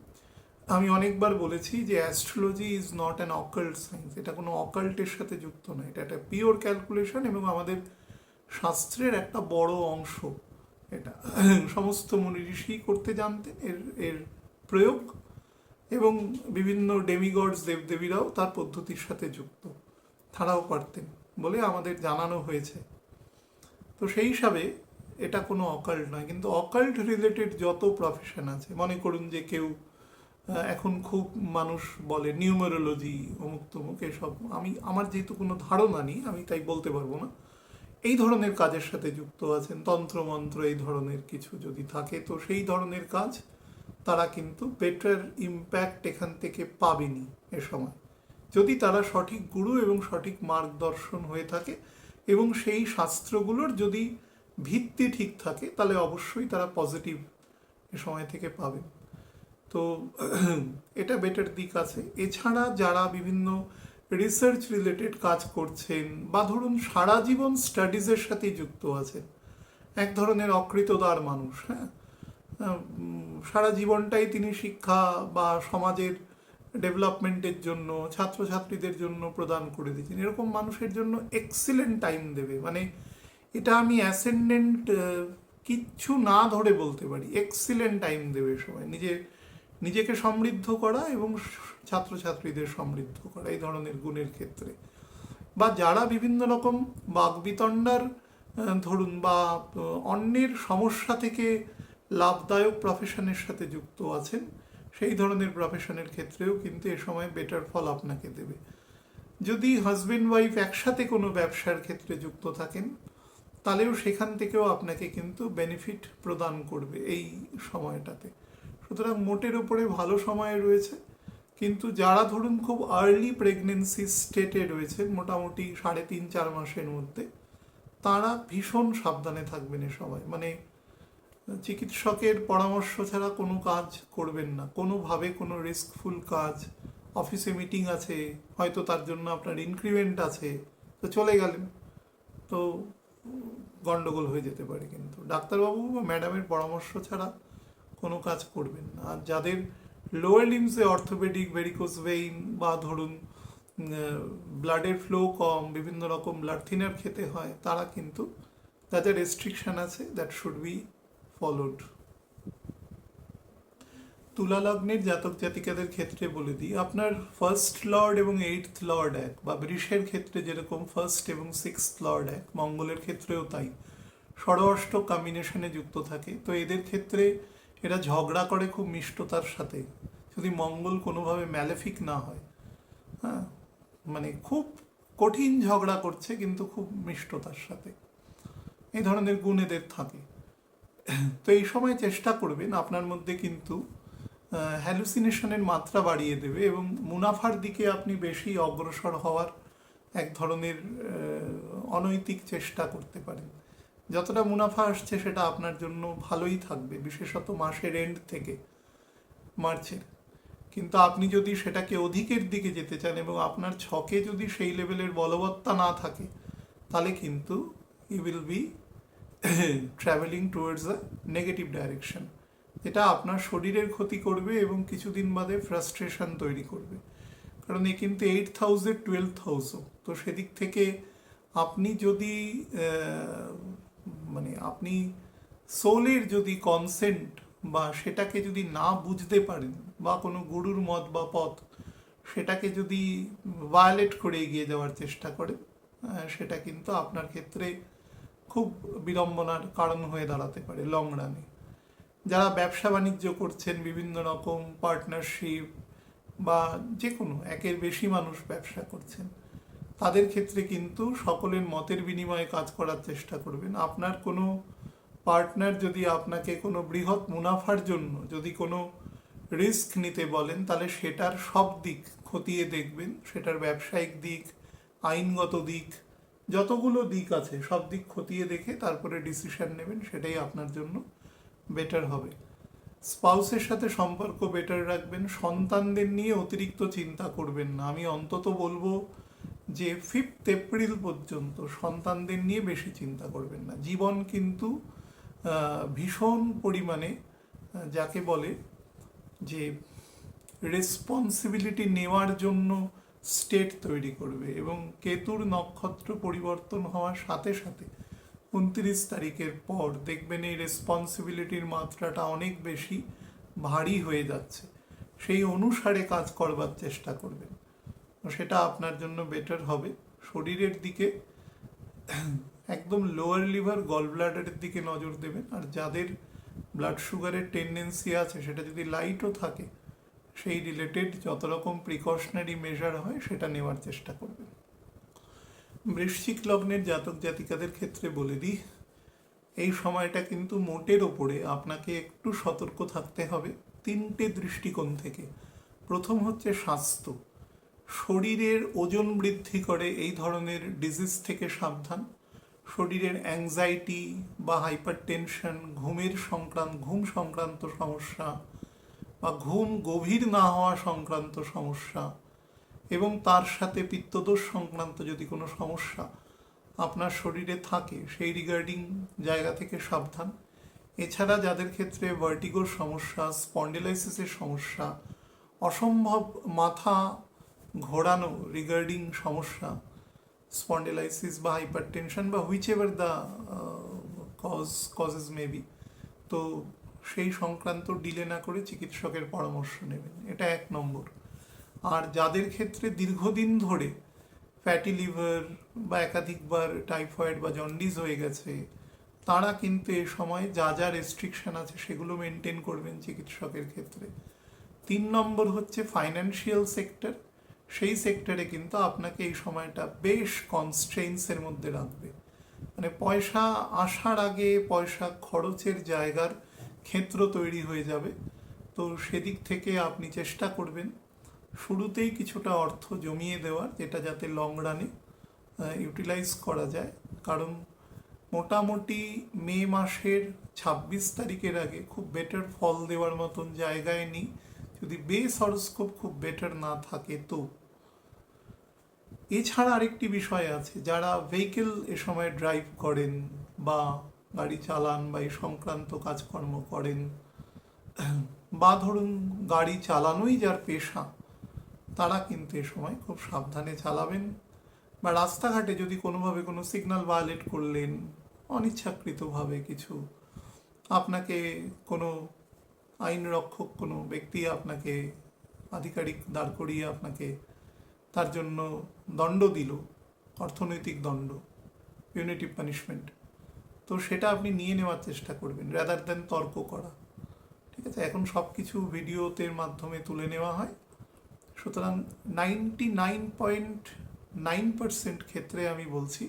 আমি অনেকবার বলেছি যে astrology is not an occult science, এটা কোনো অকাল্টের সাথে যুক্ত নয়, এটা একটা পিওর ক্যালকুলেশন এবং আমাদের শাস্ত্রের একটা বড় অংশ। এটা সমস্ত মুনি ঋষি করতে জানতেন এর এর প্রয়োগ, এবং বিভিন্ন ডেমিগডস দেবদেবীরাও তার পদ্ধতির সাথে যুক্ত, তারাও পারতেন বলে আমাদের জানানো হয়েছে। তো সেই হিসাবে এটা কোনো অকাল্ট নয়, কিন্তু অকাল্ট রিলেটেড যত প্রফেশন আছে, মনে করুন যে কেউ এখন খুব মানুষ বলে নিউমেরোলজি অমুক তমুক, এসব আমার যেহেতু কোনো ধারণা নেই আমি তাই বলতে পারবো না, এই ধরনের কাজের সাথে যুক্ত আছেন, তন্ত্রমন্ত্র এই ধরনের কিছু যদি থাকে, তো সেই ধরনের কাজ তারা কিন্তু বেটার ইম্প্যাক্ট এখান থেকে পাবেনি এ সময়, যদি তারা সঠিক গুরু এবং সঠিক মার্গদর্শন হয়ে থাকে এবং সেই শাস্ত্রগুলোর যদি ভিত্তি ঠিক থাকে, তাহলে অবশ্যই তারা পজিটিভ এ সময় থেকে পাবেন। তো এটা বেটার দিক আছে। এছাড়া যারা বিভিন্ন রিসার্চ রিলেটেড কাজ করছেন, বা ধরুন সারা জীবন স্টাডিজের সাথে যুক্ত আছেন, এক ধরনের অকৃতদার মানুষ, হ্যাঁ, সারা জীবনটাই তিনি শিক্ষা বা সমাজের ডেভেলপমেন্টের জন্য ছাত্রছাত্রীদের জন্য প্রদান করে দিয়েছেন, এরকম মানুষের জন্য এক্সিলেন্ট টাইম দেবে। মানে এটা আমি অ্যাসেন্ডেন্ট কিচ্ছু না ধরে বলতে পারি, এক্সিলেন্ট টাইম দেবে সময় নিজেকে সমৃদ্ধ করা এবং ছাত্রছাত্রীদের সমৃদ্ধ করা, এই ধরনের গুণের ক্ষেত্রে। বা যারা বিভিন্ন রকম বাগবিতণ্ডার ধরুন বা অন্যের সমস্যা থেকে লাভদায়ক প্রফেশনের সাথে যুক্ত আছেন, সেই ধরনের প্রফেশনের ক্ষেত্রেও কিন্তু এ সময় বেটার ফল আপনাকে দেবে। যদি হাজব্যান্ড ওয়াইফ একসাথে কোনো ব্যবসার ক্ষেত্রে যুক্ত থাকেন, তাহলেও সেখান থেকেও আপনাকে কিন্তু বেনিফিট প্রদান করবে এই সময়টাতে। সুতরাং মোটের উপরে ভালো সময় রয়েছে, কিন্তু যারা ধরুন খুব আর্লি প্রেগনেন্সি স্টেটে রয়েছে, মোটামুটি 3.5-4 মাসের মধ্যে, তারা ভীষণ সাবধানে থাকবেন এ সময়। মানে চিকিৎসকের পরামর্শ ছাড়া কোনো কাজ করবেন না, কোনোভাবে কোনো রিস্কফুল কাজ, অফিসে মিটিং আছে, হয়তো তার জন্য আপনার ইনক্রিমেন্ট আছে, তো চলে গেলেন, তো গন্ডগোল হয়ে যেতে পারে। কিন্তু ডাক্তারবাবু বা ম্যাডামের পরামর্শ ছাড়া কোনো কাজ করবেন না। আর যাদের লোয়ার লিমসে অর্থোপেডিক, ভেরিকোজ ভেইন বা ধরুন ব্লাডের ফ্লো কম, বিভিন্ন রকম ব্লাড থিনার খেতে হয়, তারা কিন্তু তাদের রেস্ট্রিকশন আছে, দ্যাট শুড বি ফলোড। তুলা লগ্নের জাতক জাতিকাদের ক্ষেত্রে বলে দিই, আপনার ফার্স্ট লর্ড এবং 8th লর্ড এক, বা বৃষের ক্ষেত্রে যেরকম ফার্স্ট এবং 6th লর্ড এক, মঙ্গলের ক্ষেত্রেও তাই, ষড়অষ্ট কম্বিনেশনে যুক্ত থাকে। তো এদের ক্ষেত্রে এরা ঝগড়া করে খুব মিষ্টতার সাথে, যদি মঙ্গল কোনোভাবে ম্যালেফিক না হয়, হ্যাঁ, মানে খুব কঠিন ঝগড়া করছে কিন্তু খুব মিষ্টতার সাথে, এই ধরনের গুণ এদের থাকে। তো এই সময় চেষ্টা করবেন, আপনার মধ্যে কিন্তু হ্যালুসিনেশনের মাত্রা বাড়িয়ে দেবে এবং মুনাফার দিকে আপনি বেশি অগ্রসর হওয়ার এক ধরনের অনৈতিক চেষ্টা করতে পারেন। যতটা মুনাফা আসছে সেটা আপনার জন্য ভালোই থাকবে, বিশেষত মাসের এন্ড থেকে মার্চের। কিন্তু আপনি যদি সেটাকে অধিকের দিকে যেতে চান এবং আপনার ছকে যদি সেই লেভেলের বলবত্তা না থাকে, তাহলে কিন্তু you will be traveling towards a negative direction, যেটা আপনার শরীরের ক্ষতি করবে এবং কিছুদিন বাদে ফ্রাস্ট্রেশন তৈরি করবে। কারণ এ কিন্তু 8th হাউসের 12th হাউসও, তো সেদিক থেকে আপনি যদি মানে আপনি সোলের যদি কনসেন্ট বা সেটাকে যদি না বুঝতে পারেন, বা কোনো গুরুর মত বা পথ সেটাকে যদি ভায়োলেট করে এগিয়ে যাওয়ার চেষ্টা করেন, সেটা কিন্তু আপনার ক্ষেত্রে খুব বিড়ম্বনার কারণ হয়ে দাঁড়াতে পারে লং রানে। যারা ব্যবসা বাণিজ্য করছেন, বিভিন্ন রকম পার্টনারশিপ বা যে কোনো একের বেশি মানুষ ব্যবসা করছেন, তাদের ক্ষেত্রে কিন্তু সকলের মতের বিনিময়ে কাজ করার চেষ্টা করবেন। আপনার কোনো পার্টনার যদি আপনাকে কোনো বৃহৎ মুনাফার জন্য যদি কোনো রিস্ক নিতে বলেন, তাহলে সেটার সব দিক খতিয়ে দেখবেন, সেটার ব্যবসায়িক দিক, আইনগত দিক, যতগুলো দিক আছে সব দিক খতিয়ে দেখে তারপরে ডিসিশন নেবেন, সেটাই আপনার জন্য বেটার হবে। স্পাউসের সাথে সম্পর্ক বেটার রাখবেন, সন্তানদের নিয়ে অতিরিক্ত চিন্তা করবেন না। আমি অন্তত বলবো যে 5 এপ্রিল পর্যন্ত সন্তানদের নিয়ে বেশি চিন্তা করবেন না। জীবন কিন্তু ভীষণ পরিমাণে যাকে বলে যে রেসপন্সিবিলিটি নেওয়ার জন্য স্টেট তৈরি করবে, এবং কেতুর নক্ষত্র পরিবর্তন হওয়ার সাথে সাথে 29 তারিখের পর দেখবেন এই রেসপন্সিবিলিটির মাত্রাটা অনেক বেশি ভারী হয়ে যাচ্ছে। সেই অনুসারে কাজ করবার চেষ্টা করবেন, সেটা আপনার জন্য বেটার হবে। শরীরের দিকে একদম লোয়ার লিভার, গল ব্লাডারের দিকে নজর দেবেন। আর যাদের ব্লাড সুগারের টেন্ডেন্সি আছে, সেটা যদি লাইটও থাকে, সেই রিলেটেড যত রকম প্রিকশনারি মেজার হয় সেটা নেওয়ার চেষ্টা করবেন। বৃশ্চিক লগ্নের জাতক জাতিকাদের ক্ষেত্রে বলে দিই, এই সময়টা কিন্তু মোটের ওপরে আপনাকে একটু সতর্ক থাকতে হবে 3টে দৃষ্টিকোণ থেকে। প্রথম হচ্ছে স্বাস্থ্য, শরীরের ওজন বৃদ্ধি করে এই ধরনের ডিজিজ থেকে সাবধান। শরীরের অ্যাংজাইটি বা হাইপার টেনশন, ঘুম সংক্রান্ত সমস্যা বা ঘুম গভীর না হওয়া সংক্রান্ত সমস্যা, এবং তার সাথে পিত্তদোষ সংক্রান্ত যদি কোনো সমস্যা আপনার শরীরে থাকে, সেই রিগার্ডিং জায়গা থেকে সাবধান। এছাড়া যাদের ক্ষেত্রে ভার্টিগোর সমস্যা, স্পন্ডিলাইসিসের সমস্যা, অসম্ভব মাথা ঘোরানো রিগার্ডিং সমস্যা, স্পন্ডিলাইসিস বা হাইপার টেনশন বা which ever the causes maybe, তো সেই সংক্রান্ত ডিলে না করে চিকিৎসকের পরামর্শ নেবেন, এটা 1 নম্বর। আর যাদের ক্ষেত্রে দীর্ঘদিন ধরে ফ্যাটি লিভার বা একাধিকবার টাইফয়েড বা জন্ডিস হয়ে গেছে, তারা কিন্তু এ সময় যা যা রেস্ট্রিকশন আছে সেগুলো মেনটেন করবেন চিকিৎসকের ক্ষেত্রে। 3 নম্বর হচ্ছে ফাইন্যান্সিয়াল সেক্টর, সেই সেক্টরে কিন্তু আপনাকে এই সময়টা বেশ কনস্ট্রেইনসের মধ্যে রাখবে। মানে পয়সা আসার আগে পয়সা খরচের জায়গার ক্ষেত্র তৈরি হয়ে যাবে। তো সেদিক থেকে আপনি চেষ্টা করবেন শুরুতেই কিছুটা অর্থ জমিয়ে দেওয়ার, যেটা যাতে লং রানে ইউটিলাইজ করা যায়। কারণ মোটামুটি মে মাসের 26 তারিখের আগে খুব বেটার ফল দেওয়ার মতন জায়গায় নেই, যদি বেস হরোস্কোপ খুব বেটার না থাকে তো। এছাড়া আরেকটি বিষয় আছে, যারা ভেহিকেল এ সময় ড্রাইভ করেন বা গাড়ি চালান বা এই সংক্রান্ত কাজকর্ম করেন, বা ধরুন গাড়ি চালানোই যার পেশা, তারা কিন্তু এ সময় খুব সাবধানে চালাবেন। বা রাস্তাঘাটে যদি কোনোভাবে কোনো সিগন্যাল ভায়োলেট করলেন, অনিচ্ছাকৃতভাবে কিছু, আপনাকে কোনো আইন রক্ষক কোনো ব্যক্তি আপনাকে আধিকারিক দাঁড় করিয়ে আপনাকে তার জন্য দণ্ড দিল, অর্থনৈতিক দণ্ড, পিউনিটিভ পানিশমেন্ট, তো সেটা আপনি নিয়ে নেওয়ার চেষ্টা করবেন রাদার দেন তর্ক করা। ঠিক আছে, এখন সব কিছু ভিডিওতে মাধ্যমে তুলে নেওয়া হয়, সুতরাং 99.9% ক্ষেত্রে আমি বলছি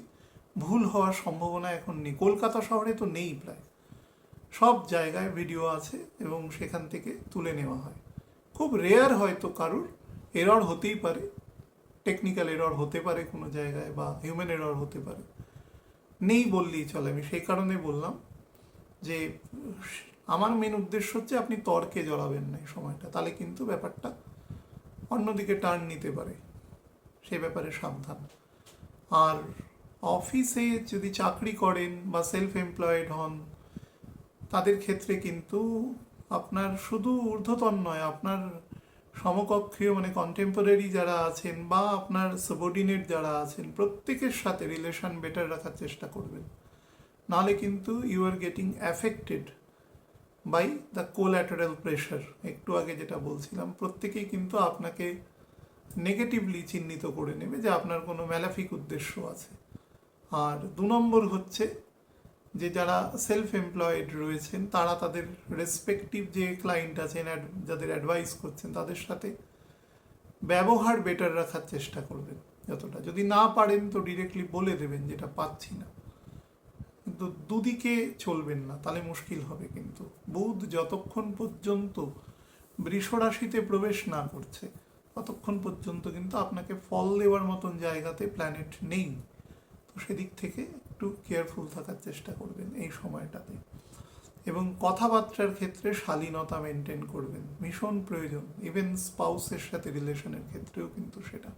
ভুল হওয়ার সম্ভাবনা এখন নেই। কলকাতা শহরে তো নেই, প্রায় সব জায়গায় ভিডিও আছে এবং সেখান থেকে তুলে নেওয়া হয়। খুব রেয়ার হয়তো কারুর এরর হতেই পারে, টেকনিক্যাল এরর হতে পারে কোনো জায়গায়, বা হিউম্যান এরর হতে পারে, নেই বললেই চলে। আমি সেই কারণে বললাম যে আমার মেন উদ্দেশ্য হচ্ছে আপনি তর্কে জড়াবেন না এই সময়টা, তাহলে কিন্তু ব্যাপারটা অন্যদিকে টার্ন নিতে পারে, সে ব্যাপারে সাবধান। আর অফিসে যদি চাকরি করেন বা সেলফ এমপ্লয়েড হন, তাদের ক্ষেত্রে কিন্তু আপনার শুধু ঊর্ধ্বতন নয়, আপনার সমকক্ষীয় মানে কন্টেম্পোরারি যারা আছেন বা আপনার সাবঅর্ডিনেট যারা আছেন, প্রত্যেকের সাথে রিলেশন বেটার রাখার চেষ্টা করবেন, নাহলে কিন্তু you are getting affected by the collateral pressure. একটু আগে যেটা বলছিলাম, প্রত্যেকেই কিন্তু আপনাকে নেগেটিভলি চিহ্নিত করে নেবে যে আপনার কোনো ম্যালাফিক উদ্দেশ্য আছে। আর 2 নম্বর হচ্ছে যে যারা সেলফ এমপ্লয়েড রয়েছেন তারা তাদের রেসপেক্টিভ যে ক্লায়েন্ট আছেন, যাদের অ্যাডভাইস করছেন, তাদের সাথে ব্যবহার বেটার রাখার চেষ্টা করবেন যতটা। যদি না পারেন তো ডিরেক্টলি বলে দেবেন যেটা পাচ্ছি না, কিন্তু দুদিকে চলবেন না, তাহলে মুশকিল হবে। কিন্তু বুধ যতক্ষণ পর্যন্ত বৃষ রাশিতে প্রবেশ না করছে ততক্ষণ পর্যন্ত কিন্তু আপনাকে ফল দেওয়ার মতন জায়গাতে প্ল্যানেট নেই। তো সেদিক থেকে একটু কেয়ারফুল থাকার চেষ্টা করবেন এই সময়টাতে। এবং কথাবার্তার ক্ষেত্রে শালীনতা মেনটেন করবেন, ভীষণ প্রয়োজন। ইভেন স্পাউসের সাথে রিলেশনের ক্ষেত্রেও কিন্তু সেটা।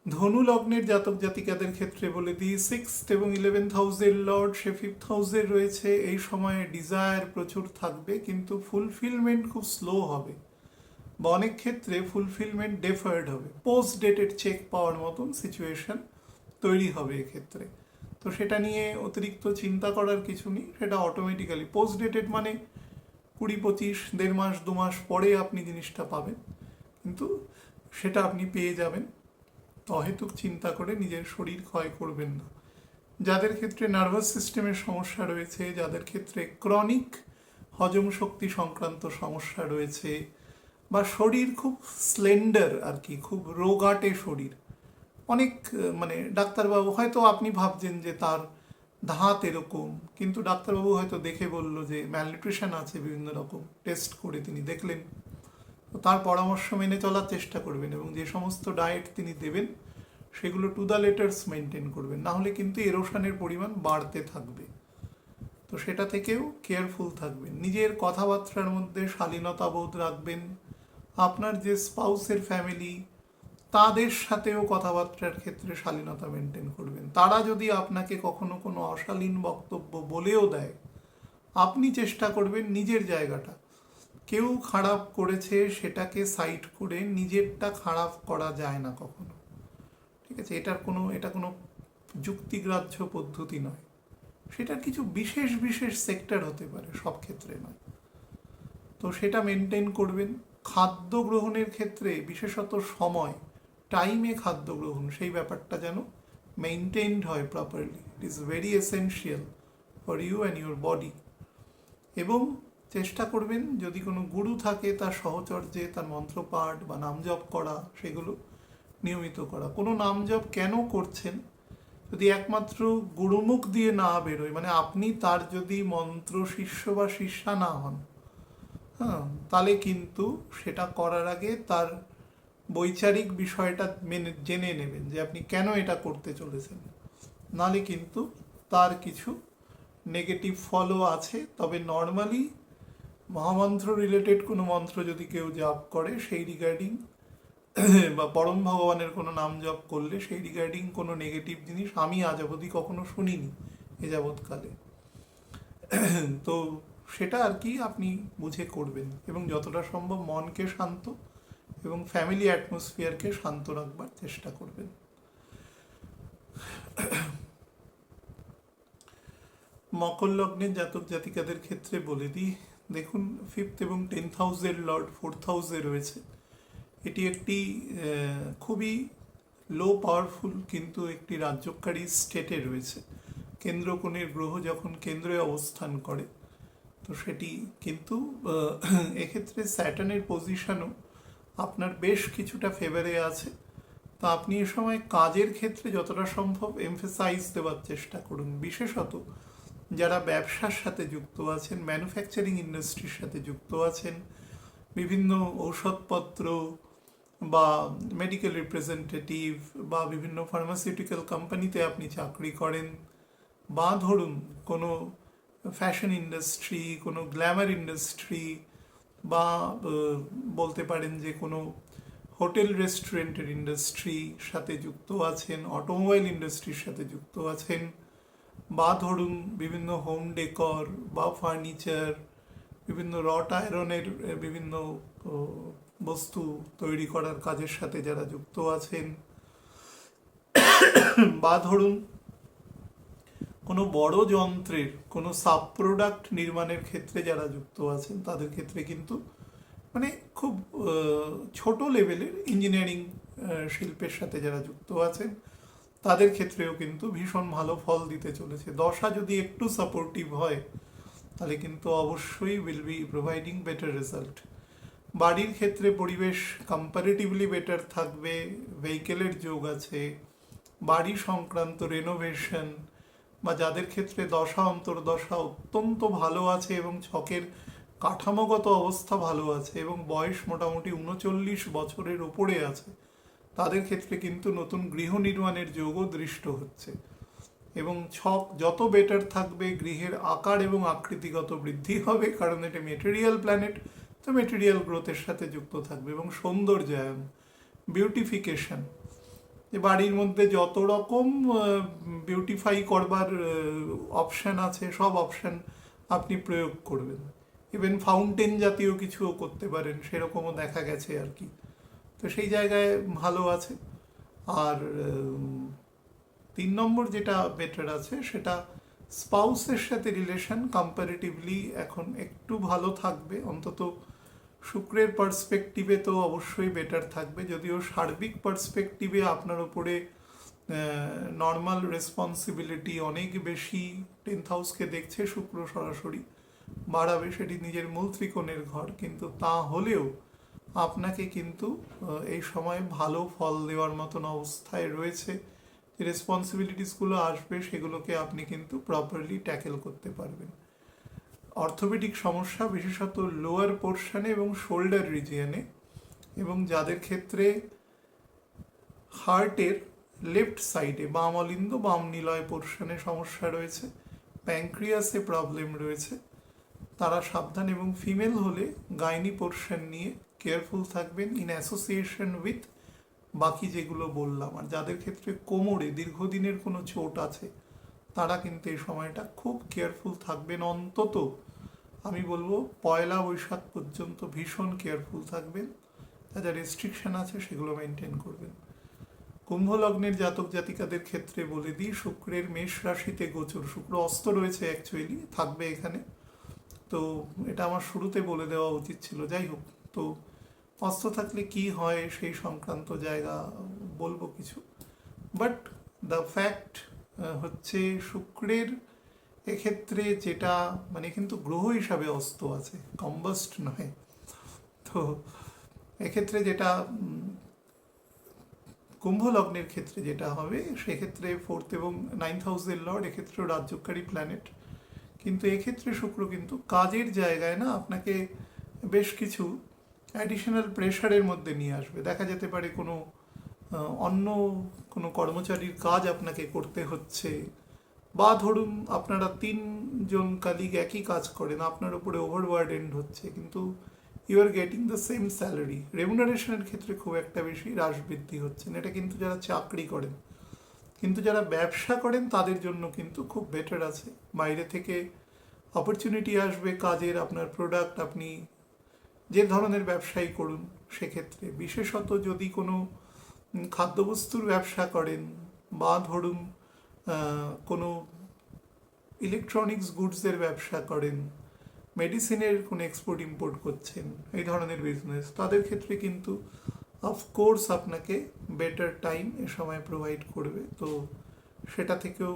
ধনু লগ্নের জাতক জাতিকাদের ক্ষেত্রে বলে দিই, 6th এবং 11th হাউসের লর্ড সে 5th হাউসে রয়েছে। এই সময়ে ডিজায়ার প্রচুর থাকবে, কিন্তু ফুলফিলমেন্ট খুব স্লো হবে, বা অনেক ক্ষেত্রে ফুলফিলমেন্ট ডেফার্ড হবে, পোস্ট ডেটেড চেক পাওয়ার মতন সিচুয়েশন তৈরি হবে এক্ষেত্রে। তো সেটা নিয়ে অতিরিক্ত চিন্তা করার কিছু নেই, সেটা অটোমেটিক্যালি পোস্ট ডেটেড মানে 20-25, 1.5 মাস 2 মাস পরে আপনি জিনিসটা পাবেন, কিন্তু সেটা আপনি পেয়ে যাবেন। তো অহেতুক চিন্তা করে নিজের শরীর ক্ষয় করবেন না। যাদের ক্ষেত্রে নার্ভাস সিস্টেমের সমস্যা রয়েছে, যাদের ক্ষেত্রে ক্রনিক হজম শক্তি সংক্রান্ত সমস্যা রয়েছে, বা শরীর খুব স্লেন্ডার আর কি, খুব রোগাটে শরীর, অনেক মানে ডাক্তারবাবু হয়তো আপনি ভাবছেন যে তার ধাত এরকম, কিন্তু ডাক্তারবাবু হয়তো দেখে বলল যে ম্যালনিউট্রিশন আছে, বিভিন্ন রকম টেস্ট করে তিনি দেখলেন, তো তার পরামর্শ মেনে চলার চেষ্টা করবেন, এবং যে সমস্ত ডায়েট তিনি দেবেন সেগুলো টু দ্য লেটার্স মেনটেন করবেন, না হলে কিন্তু এরোশনের পরিমাণ বাড়তে থাকবে। তো সেটা থেকেও কেয়ারফুল থাকবেন, নিজের কথাবার্তার মধ্যে শালীনতা বোধ রাখবেন। আপনার যে স্পাউসের ফ্যামিলি, তাদের সাথেও কথাবার্তার ক্ষেত্রে শালীনতা মেনটেন করবেন। তারা যদি আপনাকে কখনো কোনো অশালীন বক্তব্য বলেও দেয়, আপনি চেষ্টা করবেন নিজের জায়গাটা, কেউ খারাপ করেছে সেটাকে সাইড করে নিজেরটা খারাপ করা যায় না কখনো, ঠিক আছে? এটা কোনো যুক্তিগ্রাহ্য পদ্ধতি নয়। সেটার কিছু বিশেষ বিশেষ সেক্টর হতে পারে, সব ক্ষেত্রে নয়। তো সেটা মেনটেন করবেন। খাদ্য গ্রহণের ক্ষেত্রে বিশেষত সময়, টাইমে খাদ্য গ্রহণ, সেই ব্যাপারটা যেন মেনটেনড হয় properly. It is very essential for you and your body. এবং চেষ্টা করবেন যদি কোনো গুরু থাকে তার সহচর্যে, তার মন্ত্রপাঠ বা নাম জপ করা, সেগুলো নিয়মিত করা। কোনো নাম জপ কেন করছেন যদি একমাত্র গুরুমুখ দিয়ে না বেরোয়, মানে আপনি তার যদি মন্ত্র শিষ্য বা শিষ্যা না হন, হ্যাঁ, তাহলে কিন্তু সেটা করার আগে তার বৈচারিক বিষয়টা জেনে নেবেন যে আপনি কেন এটা করতে চলেছেন, নালে কিন্তু তার কিছু নেগেটিভ ফলও আছে। তবে নর্মালি মহামন্ত্র রিলেটেড কোনো মন্ত্র যদি কেউ জপ করে সেই রিগার্ডিং, বা পরম ভগবানের কোনো নাম জপ করলে সেই রিগার্ডিং কোনো নেগেটিভ জিনিস আমি আজ অবধি কখনো শুনিনি এ যাবৎকালে। তো সেটা আর কি আপনি বুঝে করবেন, এবং যতটা সম্ভব মনকে শান্ত এবং ফ্যামিলি অ্যাটমসফিয়ারকে শান্ত রাখবার চেষ্টা করবেন। মকর লগ্নের জাতক জাতিকাদের ক্ষেত্রে বলে দিই, দেখুন 5th এবং 10th হাউসের লর্ড 4th হাউসে রয়েছে। এটি একটি খুবই লো পাওয়ারফুল কিন্তু একটি রাজ্যকারী স্টেটে রয়েছে। কেন্দ্রকোণের গ্রহ যখন কেন্দ্রে অবস্থান করে, তো সেটি কিন্তু এক্ষেত্রে স্যাটার্নের পজিশনও আপনার বেশ কিছুটা ফেভারে আছে। তো আপনি এ সময় কাজের ক্ষেত্রে যতটা সম্ভব এমফেসাইজ দেওয়ার চেষ্টা করুন, বিশেষত যারা ব্যবসার সাথে যুক্ত আছেন, ম্যানুফ্যাকচারিং ইন্ডাস্ট্রির সাথে যুক্ত আছেন, বিভিন্ন ঔষধপত্র বা মেডিকেল রিপ্রেজেন্টেটিভ বা বিভিন্ন ফার্মাসিউটিক্যাল কোম্পানিতে আপনি চাকরি করেন, বা ধরুন কোনো ফ্যাশন ইন্ডাস্ট্রি, কোনো গ্ল্যামার ইন্ডাস্ট্রি, বা বলতে পারেন যে কোনো হোটেল রেস্টুরেন্টের ইন্ডাস্ট্রির সাথে যুক্ত আছেন, অটোমোবাইল ইন্ডাস্ট্রির সাথে যুক্ত আছেন, বা ধরুন বিভিন্ন হোম ডেকর বা ফার্নিচার, বিভিন্ন রট আয়রনের বিভিন্ন বস্তু তৈরি করার কাজের সাথে যারা যুক্ত আছেন, বা ধরুন কোনো বড় যন্ত্রের কোনো সাব প্রোডাক্ট নির্মাণের ক্ষেত্রে যারা যুক্ত আছেন, তাদের ক্ষেত্রে কিন্তু মানে খুব ছোট লেভেলের ইঞ্জিনিয়ারিং শিল্পের সাথে যারা যুক্ত আছেন তাদের ক্ষেত্রেও কিন্তু ভীষণ ভালো ফল দিতে চলেছে। দশা যদি একটু সাপোর্টিভ হয় তাহলে কিন্তু অবশ্যই will be providing better result. বাড়ির ক্ষেত্রে পরিবেশ কম্পারেটিভলি বেটার থাকবে, ভেহিকেলের যোগ আছে, বাড়ি সংক্রান্ত রেনোভেশন বা যাদের ক্ষেত্রে দশা অন্তর্দশা অত্যন্ত ভালো আছে এবং ছকের কাঠামোগত অবস্থা ভালো আছে এবং বয়স মোটামুটি ৩৯ বছরের উপরে আছে, তাদের ক্ষেত্রে কিন্তু নতুন গৃহ নির্মাণের যোগও দৃষ্ট হচ্ছে। এবং ছক যত বেটার থাকবে গৃহের আকার এবং আকৃতিগত বৃদ্ধি হবে, কারণ এটা মেটেরিয়াল প্ল্যানেট, তো মেটেরিয়াল গ্রোথের সাথে যুক্ত থাকবে। এবং সৌন্দর্যায়ন, বিউটিফিকেশন, যে বাড়ির মধ্যে যত রকম বিউটিফাই করবার অপশান আছে সব অপশান আপনি প্রয়োগ করবেন। ইভেন ফাউন্টেন জাতীয় কিছুও করতে পারেন, সেরকমও দেখা গেছে আর কি। তো সেই জায়গায় ভালো আছে। আর ৩ নম্বর যেটা বেটার আছে সেটা স্পাউসের সাথে রিলেশন কম্পারেটিভলি এখন একটু ভালো থাকবে, অন্তত শুক্রের পার্সপেক্টিভে তো অবশ্যই বেটার থাকবে, যদিও সার্বিক পার্সপেক্টিভে আপনার উপরে নর্মাল রেসপন্সিবিলিটি অনেক বেশি 10th হাউসকে দেখছে শুক্র সরাসরি বাড়াবে, সেটি নিজের মূল ত্রিকোণের ঘর, কিন্তু তা হলেও আপনাকে কিন্তু এই সময় ভালো ফল দেওয়ার মতন অবস্থায় রয়েছে। যে রেসপন্সিবিলিটিসগুলো আসবে সেগুলোকে আপনি কিন্তু প্রপারলি ট্যাকেল করতে পারবেন। অর্থোপেডিক সমস্যা বিশেষত লোয়ার পোর্শনে এবং শোল্ডার রিজিয়নে, এবং যাদের ক্ষেত্রে হার্টের লেফট সাইডে বাম অলিন্দ বাম নিলয় পোর্শনে সমস্যা রয়েছে, প্যাঙ্ক্রিয়াসে প্রবলেম রয়েছে, তারা সাবধান। এবং ফিমেল হলে গাইনি পোর্শন নিয়ে কেয়ারফুল থাকবেন ইন অ্যাসোসিয়েশন উইথ বাকি যেগুলো বললাম। আর যাদের ক্ষেত্রে কোমরে দীর্ঘদিনের কোনো চোট আছে তারা কিন্তু এই সময়টা খুব কেয়ারফুল থাকবেন, অন্তত আমি বলবো 1লা বৈশাখ পর্যন্ত ভীষণ কেয়ারফুল থাকবেন। যা রেস্ট্রিকশন আছে সেগুলো মেনটেন করবেন। কুম্ভ লগ্নের জাতক জাতিকাদের ক্ষেত্রে বলে দিই, শুক্রের মেষ রাশিতে গোচর, শুক্র অস্ত রয়েছে অ্যাকচুয়ালি, থাকবে এখানে, তো এটা আমার শুরুতে বলে দেওয়া উচিত ছিল, যাই হোক। তো অস্ত থাকলে কি হয় সেই সংক্রান্ত জায়গা বলবো কিছু, বাট দ্য ফ্যাক্ট হচ্ছে শুক্রের এক্ষেত্রে যেটা মানে কিন্তু গ্রহ হিসাবে অস্ত আছে, কম্বাস্ট নয়। তো এক্ষেত্রে যেটা কুম্ভ লগ্নের ক্ষেত্রে যেটা হবে সেক্ষেত্রে 4th এবং 9th হাউসের লর্ড এক্ষেত্রেও রাজ্যকারী প্ল্যানেট, কিন্তু এক্ষেত্রে শুক্র কিন্তু কাজের জায়গায় না আপনাকে বেশ কিছু অ্যাডিশনাল প্রেশারের মধ্যে নিয়ে আসবে। দেখা যেতে পারে কোনো অন্য কোনো কর্মচারীর কাজ আপনাকে করতে হচ্ছে, বা ধরুন আপনারা 3জন কালিগ একই কাজ করেন, আপনার উপরে ওভারবার্ডেন্ড হচ্ছে, কিন্তু you are getting the same salary, রেমুনারেশনের ক্ষেত্রে খুব একটা বেশি হ্রাস বৃদ্ধি হচ্ছে না। এটা কিন্তু যারা চাকরি করেন, কিন্তু যারা ব্যবসা করেন তাদের জন্য কিন্তু খুব বেটার আছে। বাইরে থেকে অপরচুনিটি আসবে কাজের, আপনার প্রোডাক্ট আপনি যে ধরনের ব্যবসাই করুন সেক্ষেত্রে, বিশেষত যদি কোনো খাদ্যবস্তুর ব্যবসা করেন বা ধরুন কোনো ইলেকট্রনিক্স গুডসের ব্যবসা করেন, মেডিসিনের কোনো এক্সপোর্ট ইম্পোর্ট করছেন, এই ধরনের বিজনেস, তাদের ক্ষেত্রে কিন্তু অফকোর্স আপনাকে বেটার টাইম এ সময় প্রোভাইড করবে, তো সেটা থেকেও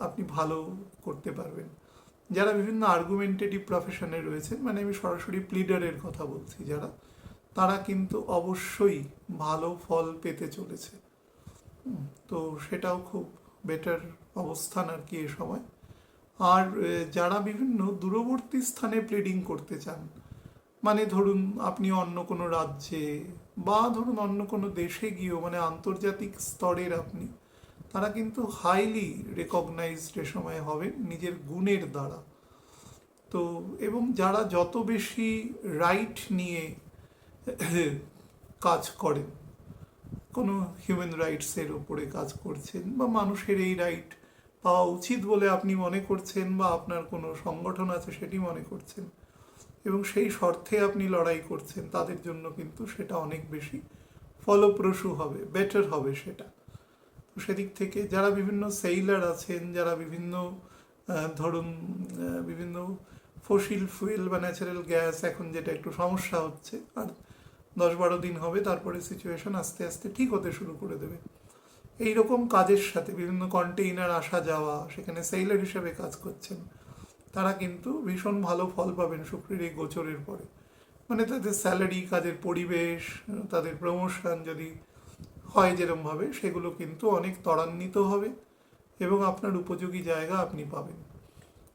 আপনি ভালো করতে পারবেন। যারা বিভিন্ন আর্গুমেন্টেটিভ প্রফেশনে রয়েছেন, মানে আমি সরাসরি প্লিডারের কথা বলছি যারা, তারা কিন্তু অবশ্যই ভালো ফল পেতে চলেছে। তো সেটাও খুব বেটার অবস্থান আর কি এ সময়। আর যারা বিভিন্ন দূরবর্তী স্থানে প্লিডিং করতে চান, মানে ধরুন আপনি অন্য কোনো রাজ্যে বা ধরুন অন্য কোনো দেশে গিয়েও, মানে আন্তর্জাতিক স্তরের আপনি, তারা কিন্তু হাইলি রেকগনাইজড এ সময় হবেন নিজের গুণের দ্বারা। তো এবং যারা যত বেশি রাইট নিয়ে কাজ করেন, কোনো হিউম্যান রাইটসের ওপরে কাজ করছেন বা মানুষের এই রাইট পাওয়া উচিত বলে আপনি মনে করছেন বা আপনার কোনো সংগঠন আছে সেটি মনে করছেন এবং সেই স্বার্থে আপনি লড়াই করছেন, তাদের জন্য কিন্তু সেটা অনেক বেশি ফলপ্রসূ হবে, বেটার হবে সেটা। তো সেদিক থেকে যারা বিভিন্ন সেইলার আছেন, যারা বিভিন্ন ধরুন বিভিন্ন ফসিল ফুয়েল বা ন্যাচারাল গ্যাস, এখন যেটা একটু সমস্যা হচ্ছে, আর 10-12 দিন হবে, তারপরে সিচুয়েশন আস্তে আস্তে ঠিক হতে শুরু করে দেবে। এইরকম কাজের সাথে বিভিন্ন কন্টেইনার আসা যাওয়া, সেখানে সেলার হিসেবে কাজ করছেন, তারা কিন্তু ভীষণ ভালো ফল পাবেন শুক্রের এই গোচরের পরে। মানে তাদের স্যালারি, কাজের পরিবেশ, তাদের প্রমোশন যদি হয় যেরমভাবে, সেগুলো কিন্তু অনেক ত্বরান্বিত হবে এবং আপনার উপযোগী জায়গা আপনি পাবেন।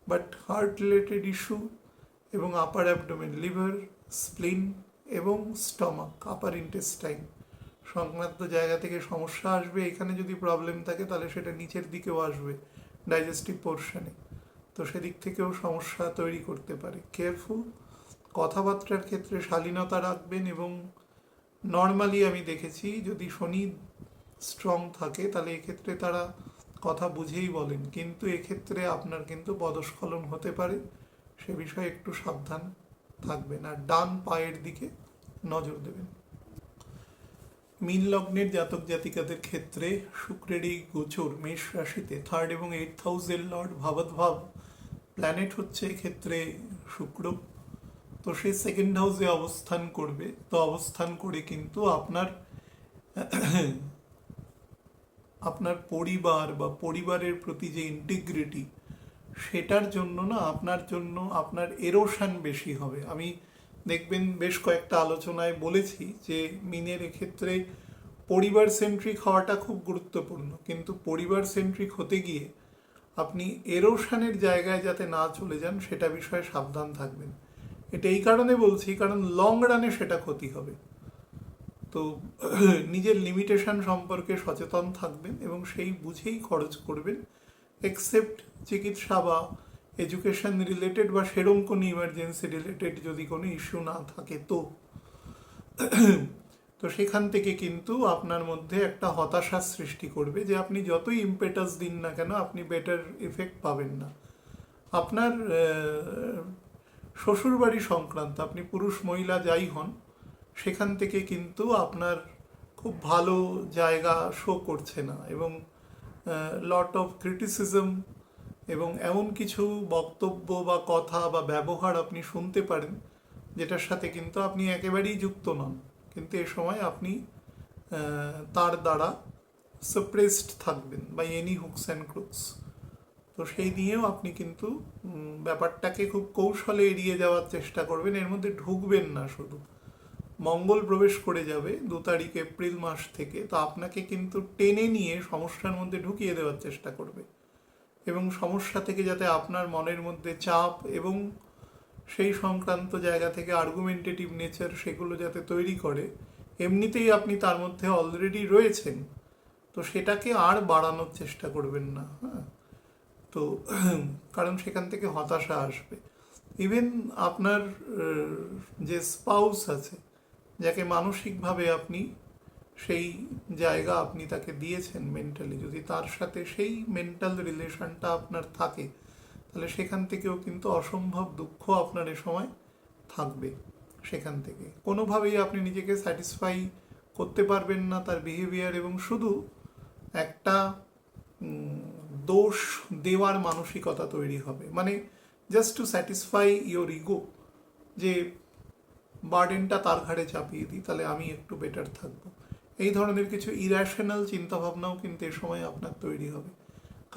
বাট হার্ট রিলেটেড ইস্যু এবং আপার অ্যাবডোমেন, লিভার, স্প্লিন এবং স্টমাক, আপার ইন্টেস্টাইন সংক্রান্ত জায়গা থেকে সমস্যা আসবে। এখানে যদি প্রবলেম থাকে তাহলে সেটা নিচের দিকেও আসবে, ডাইজেস্টিভ পোর্শনে। তো সেদিক থেকেও সমস্যা তৈরি করতে পারে। কেয়ারফুল, কথাবার্তার ক্ষেত্রে শালীনতা রাখবেন। এবং নর্মালি আমি দেখেছি যদি শনি স্ট্রং থাকে তাহলে এক্ষেত্রে তারা কথা বুঝেই বলেন, কিন্তু এক্ষেত্রে আপনার কিন্তু পদস্খলন হতে পারে, সে বিষয়ে একটু সাবধান থাকবেন। আর ডান পায়ের দিকে নজর দেবেন। মীন লগ্নের জাতক জাতিকাদের ক্ষেত্রে শুক্রের এই গোচর মেষ রাশিতে 3rd এবং 8th হাউসের লর্ড ভাবাদ্ভাব প্ল্যানেট হচ্ছে এক্ষেত্রে শুক্র। তো সে 2nd হাউসে অবস্থান করবে। তো অবস্থান করে কিন্তু আপনার পরিবার বা পরিবারের প্রতি যে ইন্টিগ্রিটি, সেটার জন্য না আপনার এরোশন বেশি হবে। আমি দেখবেন বেশ কয়েকটা আলোচনায় বলেছি যে মিনের এক্ষেত্রে পরিবার সেন্ট্রিক হওয়াটা খুব গুরুত্বপূর্ণ, কিন্তু পরিবার সেন্ট্রিক হতে গিয়ে আপনি এরোশনের জায়গায় যাতে না চলে যান সেটা বিষয়ে সাবধান থাকবেন। এটা এই কারণে বলছি, কারণ লং রানে সেটা ক্ষতি হবে। তো নিজের লিমিটেশন সম্পর্কে সচেতন থাকবেন এবং সেই বুঝেই খরচ করবেন। এক্সেপ্ট চিকিৎসা বা এডুকেশন রিলেটেড বা সেরকম কোনো ইমার্জেন্সি রিলেটেড যদি কোনো ইস্যু না থাকে, তো সেখান থেকে কিন্তু আপনার মধ্যে একটা হতাশার সৃষ্টি করবে যে আপনি যতই ইম্পেটাস দিন না কেন আপনি বেটার এফেক্ট পাবেন না। আপনার শ্বশুরবাড়ি সংক্রান্ত, আপনি পুরুষ মহিলা যাই হন, সেখান থেকে কিন্তু আপনার খুব ভালো জায়গা শো করছে না এবং লট অফ ক্রিটিসিজম এবং এমন কিছু বক্তব্য বা কথা বা ব্যবহার আপনি শুনতে পারেন যেটার সাথে কিন্তু আপনি একেবারেই যুক্ত নন, কিন্তু এ সময় আপনি তার দ্বারা সাপ্রেসড থাকবেন by any hooks and crooks. তো সেই নিয়েও আপনি কিন্তু ব্যাপারটাকে খুব কৌশলে এড়িয়ে যাওয়ার চেষ্টা করবেন, এর মধ্যে ঢুকবেন না। শুধু মঙ্গল প্রবেশ করে যাবে 2 তারিখ এপ্রিল মাস থেকে, তো আপনাকে কিন্তু টেনে নিয়ে সমস্যার মধ্যে ঢুকিয়ে দেওয়ার চেষ্টা করবে এবং সমস্যা থেকে যাতে আপনার মনের মধ্যে চাপ এবং সেই সংক্রান্ত জায়গা থেকে আর্গুমেন্টেটিভ নেচার সেগুলো যাতে তৈরি করে, এমনিতেই আপনি তার মধ্যে অলরেডি রয়েছেন, তো সেটাকে আর বাড়ানোর চেষ্টা করবেন না। হ্যাঁ, তো কারণ সেখান থেকে হতাশা আসবে। ইভেন আপনার যে স্পাউস আছে, যাকে মানসিকভাবে আপনি সেই জায়গা আপনি তাকে দিয়েছেন মেন্টালি, যদি তার সাথে সেই মেন্টাল রিলেশনটা আপনার থাকে, তাহলে সেখান থেকেও কিন্তু অসম্ভব দুঃখ আপনার এ সময় থাকবে। সেখান থেকে কোনোভাবেই আপনি নিজেকে স্যাটিসফাই করতে পারবেন না তার বিহেভিয়ার, এবং শুধু একটা দোষ দেওয়ার মানসিকতা তৈরি হবে, মানে just to satisfy your ego, যে বার্ডেনটা তার ঘাড়ে চাপিয়ে দিই তাহলে আমি একটু বেটার থাকবো। এই ধরনের কিছু ইর্যাশনাল চিন্তাভাবনাও কিন্তু এ সময় আপনার তৈরি হবে।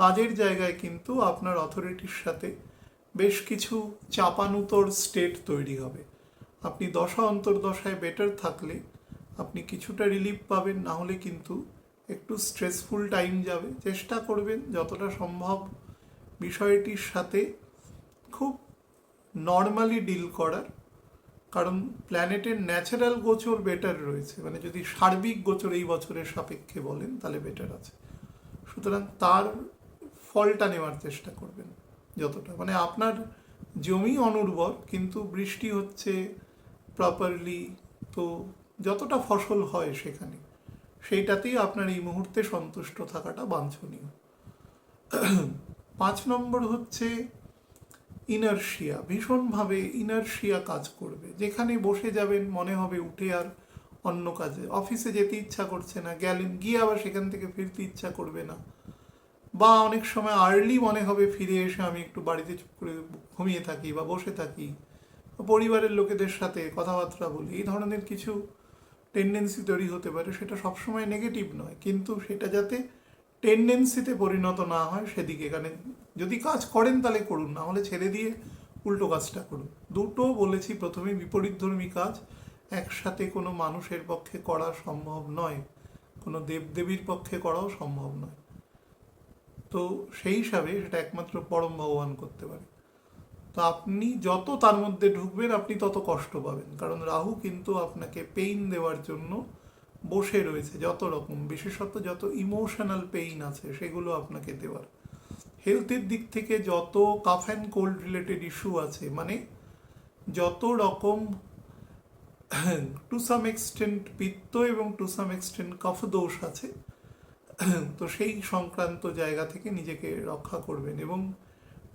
কাজের জায়গায় কিন্তু আপনার অথরিটির সাথে বেশ কিছু চাপানুতোর স্টেট তৈরি হবে। আপনি দশা অন্তর্দশায় বেটার থাকলে আপনি কিছুটা রিলিফ পাবেন, না হলে কিন্তু একটু স্ট্রেসফুল টাইম যাবে। চেষ্টা করবেন যতটা সম্ভব বিষয়টির সাথে খুব নর্মালি ডিল করার, কারণ প্ল্যানেটের ন্যাচারাল গোচর বেটার রয়েছে, মানে যদি সার্বিক গোচর এই বছরের সাপেক্ষে বলেন তাহলে বেটার আছে। সুতরাং তার ফলটা নেওয়ার চেষ্টা করবেন যতটা, মানে আপনার জমি অনুর্বর কিন্তু বৃষ্টি হচ্ছে প্রপারলি, তো যতটা ফসল হয় সেখানে সেইটাতেই আপনার এই মুহূর্তে সন্তুষ্ট থাকাটা বাঞ্ছনীয়। 5 নম্বর হচ্ছে ইনার্শিয়া। ভীষণভাবে ইনার্শিয়া কাজ করবে, যেখানে বসে যাবেন মনে হবে উঠে আর অন্য কাজে, অফিসে যেতে ইচ্ছা করছে না, গেলেন গিয়ে আবার সেখান থেকে ফিরতে ইচ্ছা করবে না, বা অনেক সময় আর্লি মনে হবে ফিরে এসে আমি একটু বাড়িতে চুপ করে ঘুমিয়ে থাকি বা বসে থাকি, পরিবারের লোকেদের সাথে কথাবার্তা বলি। এই ধরনের কিছু টেন্ডেন্সি তৈরি হতে পারে, সেটা সবসময় নেগেটিভ নয়, কিন্তু সেটা যাতে টেন্ডেন্সিতে পরিণত না হয় সেদিকে, এখানে যদি কাজ করেন তাহলে করুন, না হলে ছেড়ে দিয়ে উল্টো কাজটা করুন। দুটো বলেছি প্রথমে, বিপরীতধর্মী কাজ একসাথে কোনো মানুষের পক্ষে করা সম্ভব নয়, কোনো দেবদেবীর পক্ষে করাও সম্ভব নয়। তো সেই হিসাবে সেটা একমাত্র পরম ভগবান করতে পারে। তো আপনি যত তার মধ্যে ঢুকবেন আপনি তত কষ্ট পাবেন, কারণ রাহু কিন্তু আপনাকে পেইন দেওয়ার জন্য বসে রয়েছে, যত রকম, বিশেষত যত ইমোশনাল পেইন আছে সেগুলো আপনাকে দেওয়ার। হেলথের দিক থেকে যত calf and cold related issue আছে, মানে যত রকম টু সাম এক্সটেন্ট পিত্ত এবং টু সাম এক্সটেন্ট কফ দোষ আছে, তো সেই সংক্রান্ত জায়গা থেকে নিজেকে রক্ষা করবেন এবং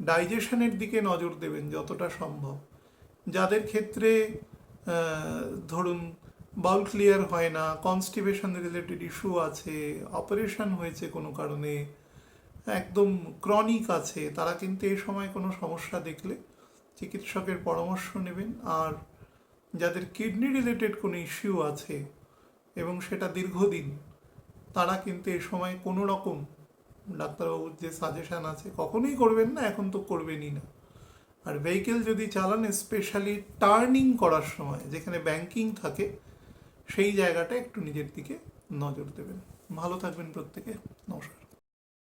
ডাইজেশনের দিকে নজর দেবেন যতটা সম্ভব। যাদের ক্ষেত্রে ধরুন বাউল ক্লিয়ার হয় না, কনস্টিপেশন রিলেটেড ইস্যু আছে, অপারেশন হয়েছে কোনো কারণে, একদম ক্রনিক আছে, তারা কিন্তু এই সময় কোনো সমস্যা দেখলে চিকিৎসকের পরামর্শ নেবেন। আর যাদের কিডনি রিলেটেড কোনো ইস্যু আছে এবং সেটা দীর্ঘদিন, তারা কিন্তু এই সময় কোনো রকম ডাক্তারবাবুর যে সাজেশান আছে কখনোই করবেন না, এখন তো করবেনই না। আর ভেহিকেল যদি চালান, স্পেশালি টার্নিং করার সময় যেখানে ব্যাংকিং থাকে, সেই জায়গাটা একটু নিজের দিকে নজর দেবেন। ভালো থাকবেন প্রত্যেকে, নমস্কার।